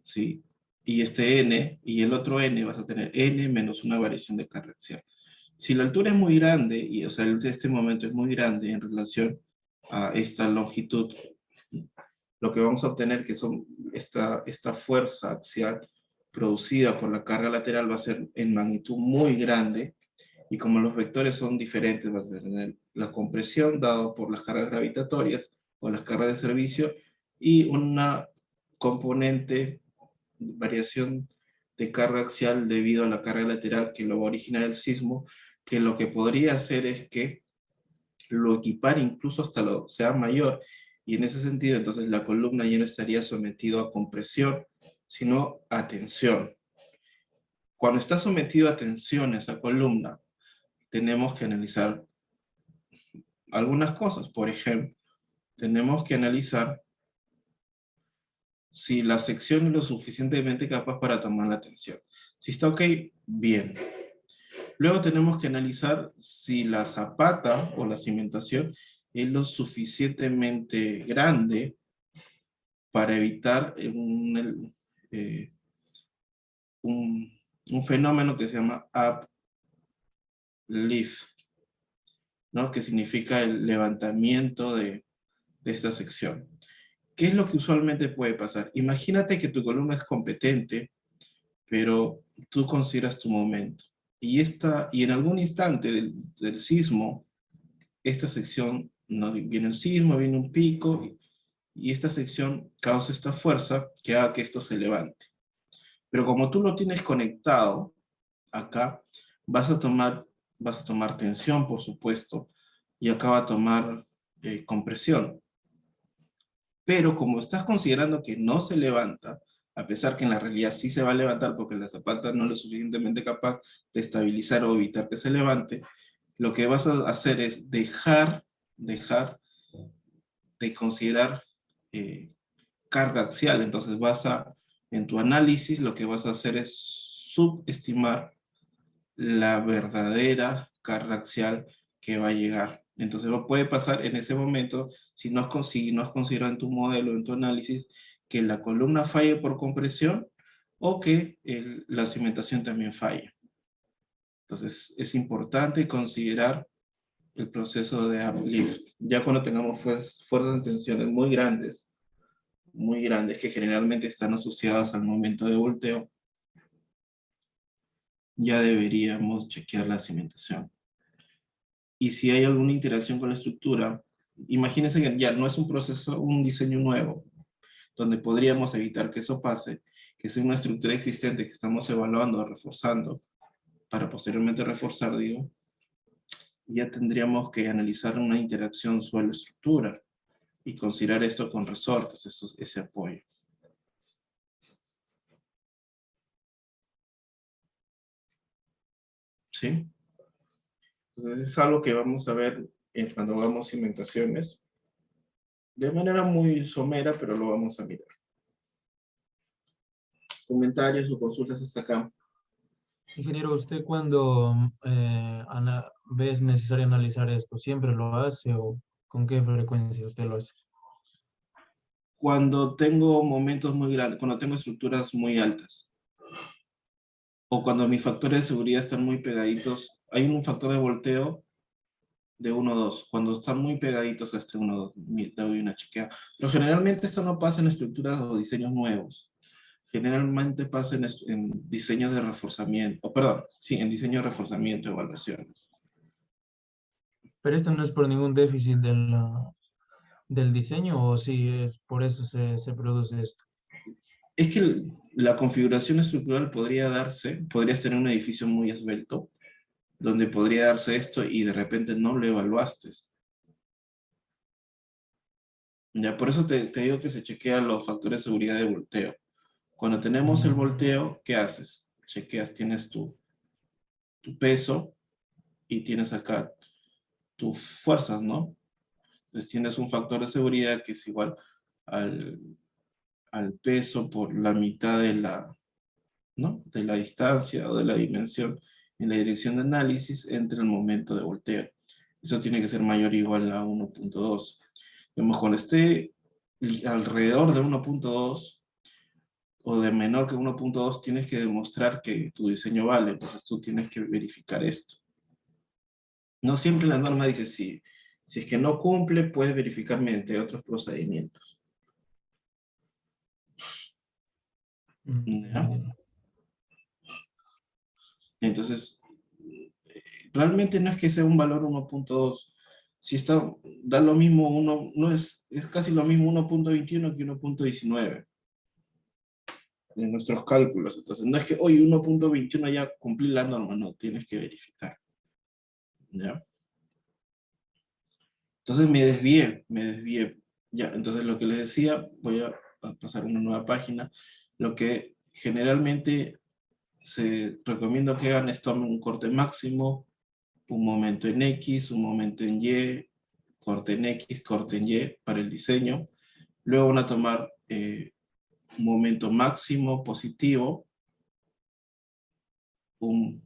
¿Sí? Y este n y el otro n vas a tener n menos una variación de carga axial. Si la altura es muy grande, y o sea, este momento es muy grande en relación a esta longitud, lo que vamos a obtener que son esta fuerza axial producida por la carga lateral va a ser en magnitud muy grande, y como los vectores son diferentes, vas a tener la compresión dado por las cargas gravitatorias o las cargas de servicio y una componente, variación de carga axial debido a la carga lateral que lo va a originar el sismo, que lo que podría hacer es que lo equipare incluso hasta lo sea mayor Y en ese sentido, entonces la columna ya no estaría sometido a compresión, sino a tensión. Cuando está sometido a tensión esa columna, tenemos que analizar algunas cosas. Por ejemplo, tenemos que analizar si la sección es lo suficientemente capaz para tomar la tensión. Si está ok, bien. Luego tenemos que analizar si la zapata o la cimentación es lo suficientemente grande para evitar un fenómeno que se llama uplift, ¿no? Que significa el levantamiento de esta sección. ¿Qué es lo que usualmente puede pasar? Imagínate que tu columna es competente, pero tú consideras tu momento. Y en algún instante del sismo, esta sección, no, viene el sismo, viene un pico, y esta sección causa esta fuerza que haga que esto se levante. Pero como tú lo tienes conectado acá, vas a tomar tensión, por supuesto, y acá va a tomar compresión. Pero como estás considerando que no se levanta, a pesar que en la realidad sí se va a levantar porque la zapata no es lo suficientemente capaz de estabilizar o evitar que se levante, lo que vas a hacer es dejar de considerar carga axial. Entonces en tu análisis lo que vas a hacer es subestimar la verdadera carga axial que va a llegar. Entonces puede pasar en ese momento, si no has considerado en tu modelo, en tu análisis, que la columna falle por compresión o que la cimentación también falle. Entonces es importante considerar el proceso de uplift. Ya cuando tengamos fuerzas de tensiones muy grandes, que generalmente están asociadas al momento de volteo, ya deberíamos chequear la cimentación. Y si hay alguna interacción con la estructura, imagínense que ya no es un diseño nuevo, donde podríamos evitar que eso pase, que sea una estructura existente que estamos evaluando, reforzando, para posteriormente reforzar, digo, ya tendríamos que analizar una interacción suelo-estructura y considerar esto con resortes, ese apoyo. ¿Sí? Entonces es algo que vamos a ver cuando hagamos cimentaciones, de manera muy somera, pero lo vamos a mirar. Comentarios o consultas hasta acá. Ingeniero, ¿usted cuando ve es necesario analizar esto, siempre lo hace o con qué frecuencia usted lo hace? Cuando tengo momentos muy grandes, cuando tengo estructuras muy altas, o cuando mis factores de seguridad están muy pegaditos, hay un factor de volteo de 1,2. Cuando están muy pegaditos a este 1,2, doy una chequeada. Pero generalmente esto no pasa en estructuras o diseños nuevos. Generalmente pasa en diseños de reforzamiento, en diseño de reforzamiento, evaluaciones. Pero esto no es por ningún déficit del diseño, o si es por eso se produce esto. Es que la configuración estructural podría ser en un edificio muy esbelto, donde podría darse esto y de repente no lo evaluaste. Ya, por eso te digo que se chequean los factores de seguridad de volteo. Cuando tenemos el volteo, ¿qué haces? Chequeas, tienes tu peso y tienes acá tus fuerzas, ¿no? Entonces tienes un factor de seguridad que es igual al peso por la mitad ¿no? de la distancia o de la dimensión en la dirección de análisis entre el momento de volteo. Eso tiene que ser mayor o igual a 1,2. Cuando esté alrededor de 1,2 o de menor que 1,2, tienes que demostrar que tu diseño vale. Entonces tú tienes que verificar esto. No siempre la norma dice si es que no cumple, puedes verificar mediante otros procedimientos. ¿Ya? Entonces, realmente no es que sea un valor 1,2. Si da lo mismo, no es casi lo mismo 1,21 que 1,19 en nuestros cálculos. Entonces, no es que hoy 1,21 ya cumplí la norma, no, tienes que verificar. ¿Ya? Entonces me desvié. Ya, entonces lo que les decía, voy a pasar a una nueva página. Lo que generalmente se recomienda que hagan es tomen un corte máximo, un momento en X, un momento en Y, corte en X, corte en Y para el diseño. Luego van a tomar un momento máximo positivo,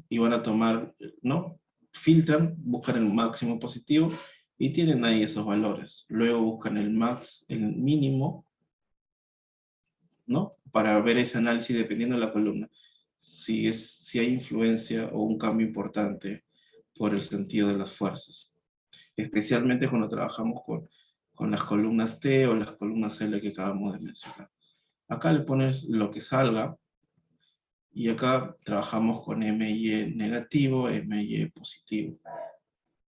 y van a tomar, ¿no? Filtran, buscan el máximo positivo y tienen ahí esos valores. Luego buscan el mínimo, ¿no? Para ver ese análisis dependiendo de la columna. Si hay influencia o un cambio importante por el sentido de las fuerzas. Especialmente cuando trabajamos con las columnas T o las columnas L que acabamos de mencionar. Acá le pones lo que salga, y acá trabajamos con MY negativo, MY positivo.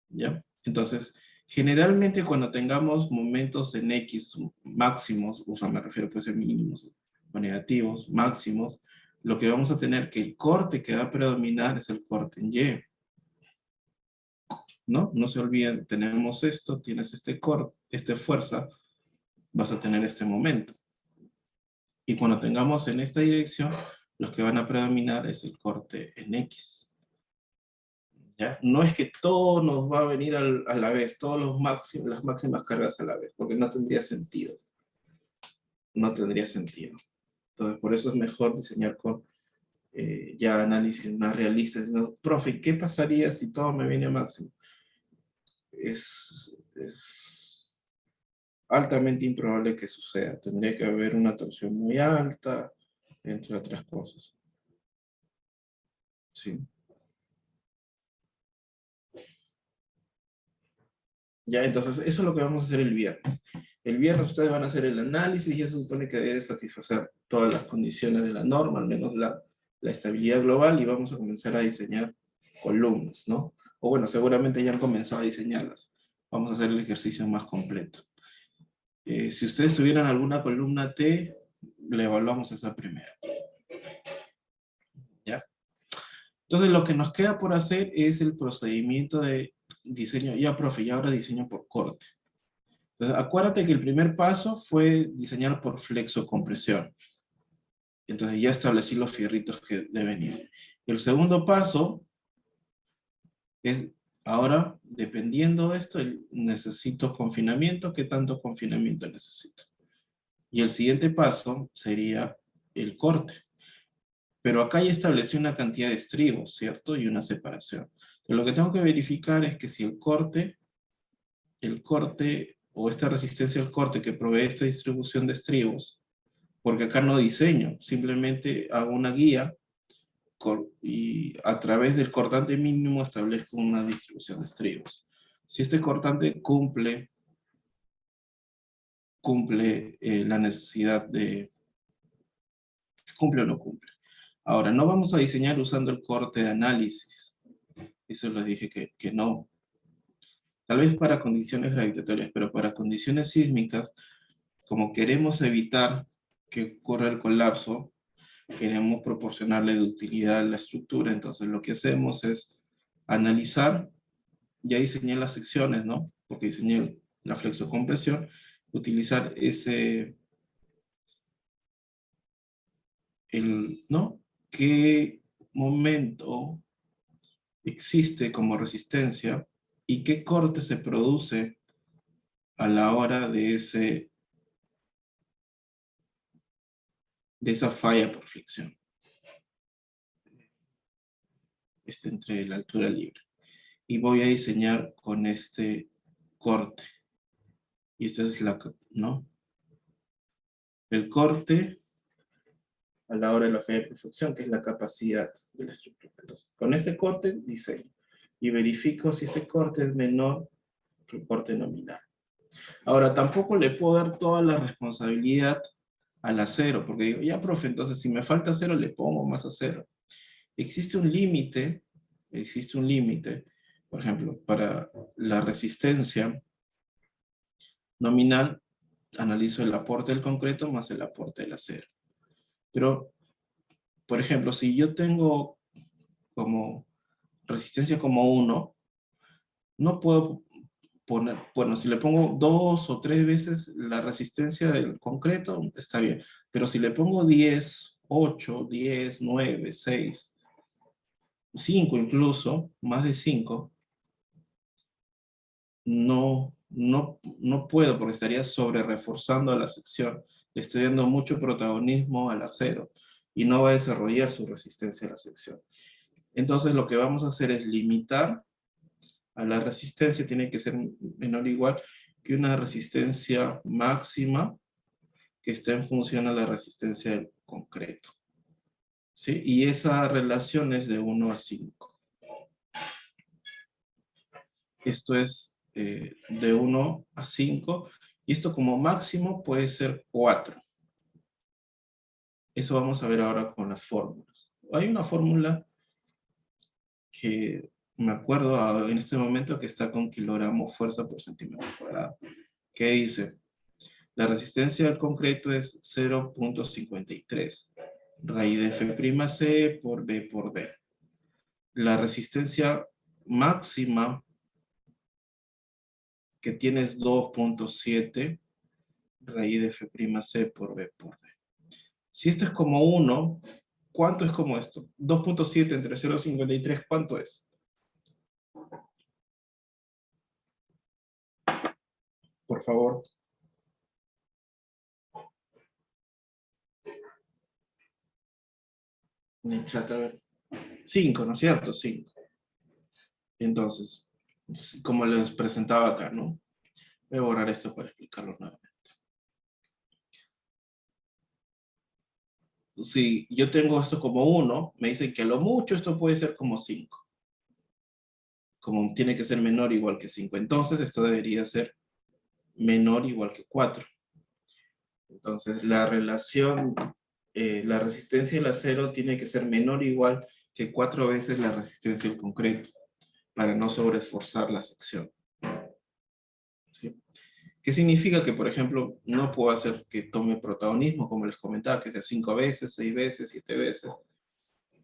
¿Ya? Entonces, generalmente cuando tengamos momentos en X máximos, o sea, me refiero pues a mínimos o negativos, máximos, lo que vamos a tener que el corte que va a predominar es el corte en Y. ¿No? No se olviden, tenemos esto, tienes este corte, esta fuerza, vas a tener este momento. Y cuando tengamos en esta dirección, los que van a predominar es el corte en X. ¿Ya? No es que todo nos va a venir a la vez, las máximas cargas a la vez, porque no tendría sentido. No tendría sentido. Entonces, por eso es mejor diseñar con ya análisis más realistas. No, profe, ¿qué pasaría si todo me viene a máximo? Es altamente improbable que suceda. Tendría que haber una torsión muy alta, entre otras cosas. Sí. Ya, entonces, eso es lo que vamos a hacer el viernes. El viernes ustedes van a hacer el análisis y eso supone que debe satisfacer todas las condiciones de la norma, al menos la estabilidad global, y vamos a comenzar a diseñar columnas, ¿no? O bueno, seguramente ya han comenzado a diseñarlas. Vamos a hacer el ejercicio más completo. Si ustedes tuvieran alguna columna T, le evaluamos esa primero. ¿Ya? Entonces, lo que nos queda por hacer es el procedimiento de diseño. Ya, profe, y ahora diseño por corte. Entonces, acuérdate que el primer paso fue diseñar por flexocompresión. Entonces, ya establecí los fierritos que deben ir. Y el segundo paso es, ahora, dependiendo de esto, necesito confinamiento. ¿Qué tanto confinamiento necesito? Y el siguiente paso sería el corte. Pero acá ya establecí una cantidad de estribos, ¿cierto? Y una separación. Pero lo que tengo que verificar es que si el corte o esta resistencia al corte que provee esta distribución de estribos, porque acá no diseño, simplemente hago una guía y a través del cortante mínimo establezco una distribución de estribos. Si este cortante cumple la necesidad de... ¿Cumple o no cumple? Ahora, no vamos a diseñar usando el corte de análisis. Eso les dije que no. Tal vez para condiciones gravitatorias, pero para condiciones sísmicas, como queremos evitar que ocurra el colapso, queremos proporcionarle ductilidad a la estructura, entonces lo que hacemos es analizar, ya diseñé las secciones, ¿no? Porque diseñé la flexocompresión, utilizar ¿no? ¿Qué momento existe como resistencia y qué corte se produce a la hora de esa falla por fricción? Entre la altura libre. Y voy a diseñar con este corte. Y esta es ¿no? El corte a la hora de la falla de perfección, que es la capacidad de la estructura. Entonces, con este corte diseño. Y verifico si este corte es menor que el corte nominal. Ahora, tampoco le puedo dar toda la responsabilidad al acero, porque digo, ya, profe, entonces si me falta acero, le pongo más acero. Existe un límite, por ejemplo, para la resistencia nominal, analizo el aporte del concreto más el aporte del acero. Pero, por ejemplo, si yo tengo como resistencia como 1, no puedo poner, bueno, si le pongo 2 o 3 veces la resistencia del concreto, está bien. Pero si le pongo 10, 8, 10, 9, 6, 5 incluso, más de 5, no puedo porque estaría sobre reforzando a la sección. Le estoy dando mucho protagonismo al acero y no va a desarrollar su resistencia a la sección. Entonces lo que vamos a hacer es limitar a la resistencia, tiene que ser menor o igual que una resistencia máxima que esté en función a la resistencia del concreto. ¿Sí? Y esa relación es de 1 a 5. Esto es de 1 a 5, y esto como máximo puede ser 4. Eso vamos a ver ahora con las fórmulas. Hay una fórmula que me acuerdo en este momento que está con kilogramo fuerza por centímetro cuadrado, que dice, la resistencia del concreto es 0.53, raíz de F'C por B por D. La resistencia máxima que tiene es 2.7, raíz de F'C por B por D. Si esto es como 1, ¿cuánto es como esto? 2.7 entre 0.53, ¿cuánto es? Por favor. En el chat, a ver. 5, ¿no es cierto? 5. Entonces, como les presentaba acá, ¿no? Voy a borrar esto para explicarlo nuevamente. Si yo tengo esto como 1, me dicen que a lo mucho esto puede ser como 5. Como tiene que ser menor o igual que 5. Entonces, esto debería ser menor o igual que 4. Entonces, la relación, la resistencia del acero tiene que ser menor o igual que 4 veces la resistencia del concreto, para no sobreesforzar la sección. ¿Sí? ¿Qué significa? Que, por ejemplo, no puedo hacer que tome protagonismo, como les comentaba, que sea 5 veces, 6 veces, 7 veces,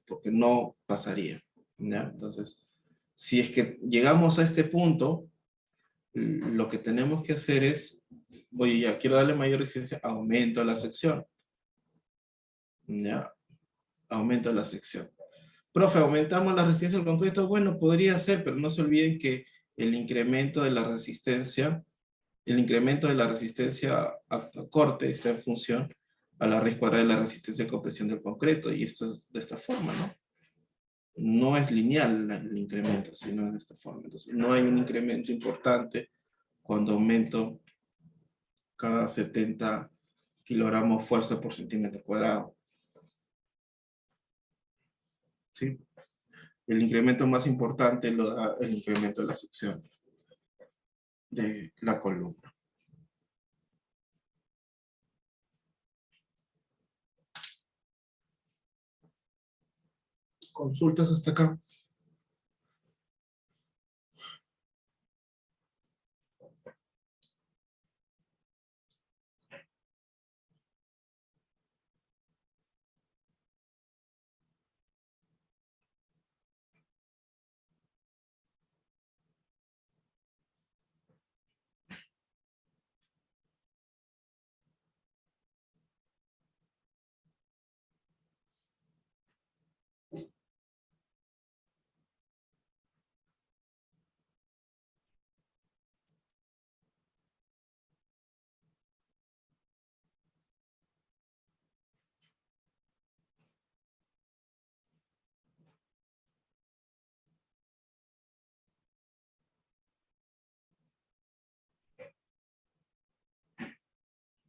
porque no pasaría. ¿Ya? Entonces, si es que llegamos a este punto, lo que tenemos que hacer es, oye, ya quiero darle mayor resistencia, aumento la sección. ¿Ya? Aumento la sección. Profe, ¿aumentamos la resistencia al concreto? Bueno, podría ser, pero no se olviden que el incremento de la resistencia a corte está en función a la raíz cuadrada de la resistencia de compresión del concreto, y esto es de esta forma, ¿no? No es lineal el incremento, sino de esta forma. Entonces, no hay un incremento importante cuando aumento cada 70 kilogramos fuerza por centímetro cuadrado. ¿Sí? El incremento más importante lo da el incremento de la sección de la columna. ¿Consultas hasta acá?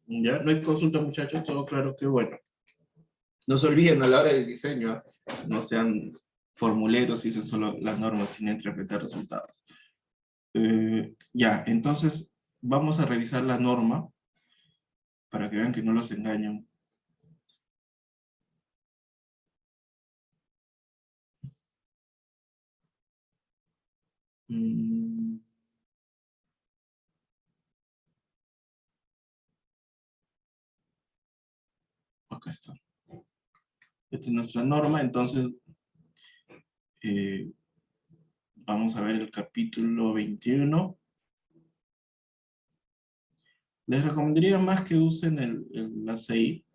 Ya, no hay consulta, muchachos, todo claro, que bueno. No se olviden a la hora del diseño, no sean formuleros y usen solo las normas sin interpretar resultados. Ya, entonces vamos a revisar la norma para que vean que no los engañan. Acá está. Esta es nuestra norma, entonces vamos a ver el capítulo 21. Les recomendaría más que usen la ACI.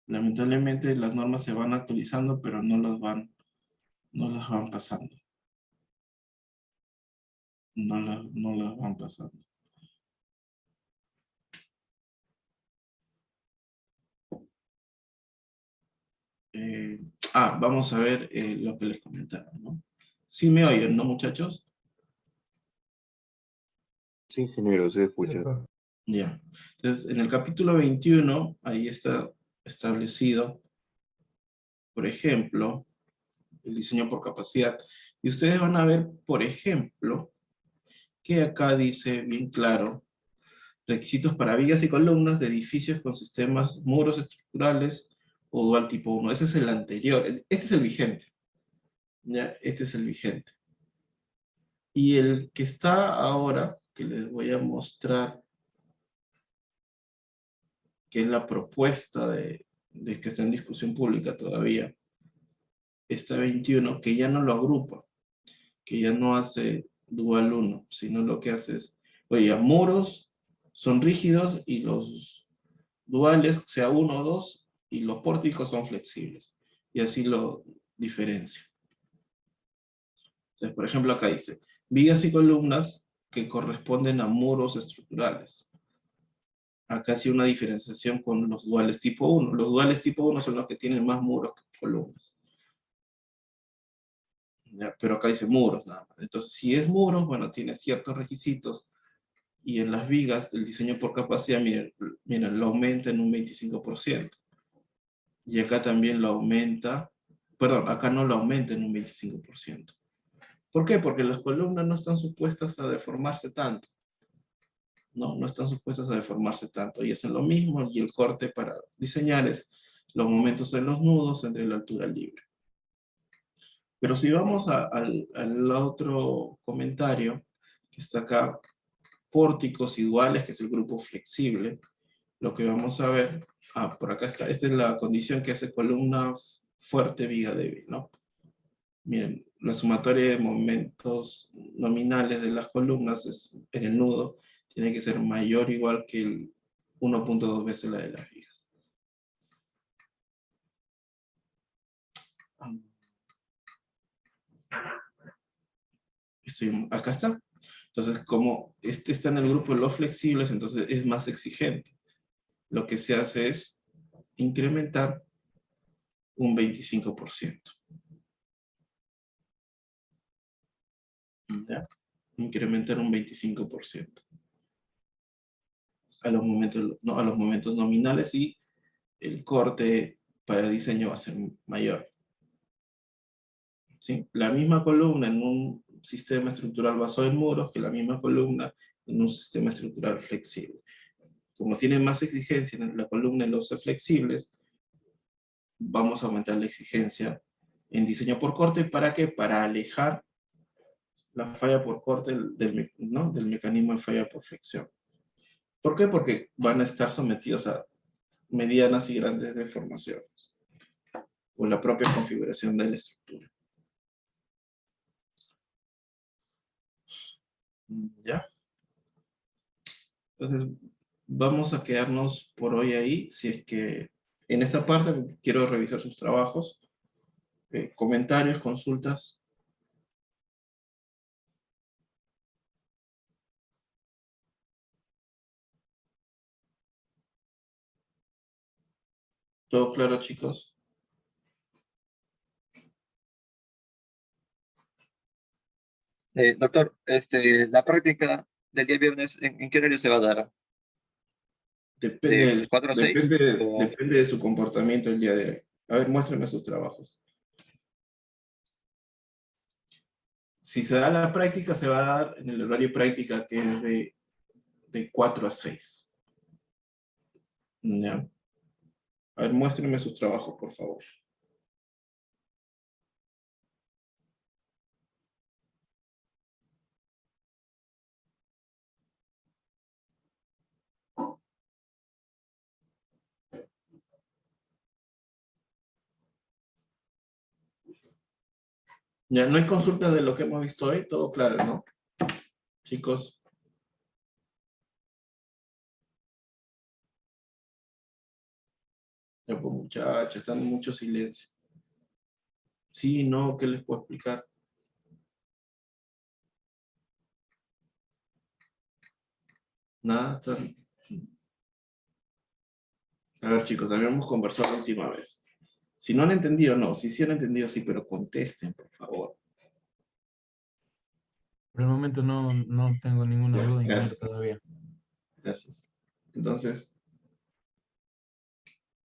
Lamentablemente las normas se van actualizando, pero no las van pasando. No las van pasando. Vamos a ver lo que les comentaba, ¿no? ¿Sí me oyen, no, muchachos? Sí, ingeniero, se Sí, escucha. doctor. Ya. Entonces, en el capítulo 21, ahí está establecido, por ejemplo, el diseño por capacidad. Y ustedes van a ver, por ejemplo, que acá dice bien claro, requisitos para vigas y columnas de edificios con sistemas muros estructurales o dual tipo 1. Ese es el anterior. Este es el vigente. ¿Ya? Este es el vigente. Y el que está ahora, que les voy a mostrar, que es la propuesta de que está en discusión pública todavía, está 21, que ya no lo agrupa, que ya no hace dual 1, sino lo que hace es, oye, muros son rígidos y los duales, sea 1 o 2, y los pórticos son flexibles. Y así lo diferencio. Entonces, por ejemplo, acá dice, vigas y columnas que corresponden a muros estructurales. Acá sí una diferenciación con los duales tipo 1. Los duales tipo 1 son los que tienen más muros que columnas. ¿Ya? Pero acá dice muros nada más. Entonces, si es muros, bueno, tiene ciertos requisitos. Y en las vigas, el diseño por capacidad, miren, lo aumenta en un 25%. Y acá también lo aumenta, perdón, acá no lo aumenta en un 25%. ¿Por qué? Porque las columnas no están supuestas a deformarse tanto. No están supuestas a deformarse tanto. Y hacen lo mismo, y el corte para diseñar es los momentos de los nudos entre la altura libre. Pero si vamos al otro comentario, que está acá, pórticos iguales, que es el grupo flexible, lo que vamos a ver, por acá está, esta es la condición que hace columna fuerte, viga débil, ¿no? Miren, la sumatoria de momentos nominales de las columnas en el nudo tiene que ser mayor o igual que el 1.2 veces la de las vigas. Acá está. Entonces, como este está en el grupo de los flexibles, entonces es más exigente. Lo que se hace es incrementar un 25%. ¿Ya? Incrementar un 25%. A los momentos nominales, y el corte para diseño va a ser mayor. ¿Sí? La misma columna en un sistema estructural basado en muros que la misma columna en un sistema estructural flexible. Como tiene más exigencia en la columna en los flexibles, vamos a aumentar la exigencia en diseño por corte. ¿Para qué? Para alejar la falla por corte del mecanismo de falla por fricción. ¿Por qué? Porque van a estar sometidos a medianas y grandes deformaciones, o la propia configuración de la estructura. ¿Ya? Entonces, vamos a quedarnos por hoy ahí. Si es que en esta parte quiero revisar sus trabajos, comentarios, consultas. ¿Todo claro, chicos? Doctor, la práctica del día viernes, ¿en qué horario se va a dar? ¿De 4 a 6? O... Depende de su comportamiento el día de hoy. A ver, muéstrenme sus trabajos. Si se da la práctica, se va a dar en el horario práctica, que es de 4 a 6. ¿Ya? A ver, muéstrenme sus trabajos, por favor. Ya, no hay consulta de lo que hemos visto hoy, todo claro, ¿no? Chicos. Ya, pues muchachos, están en mucho silencio. Sí, no, ¿qué les puedo explicar? Nada, están... A ver, chicos, habíamos conversado la última vez. Si no han entendido, no. Si sí han entendido, sí, pero contesten, por favor. Por el momento no tengo ninguna Ya, duda en ver gracias. todavía. Gracias. Entonces,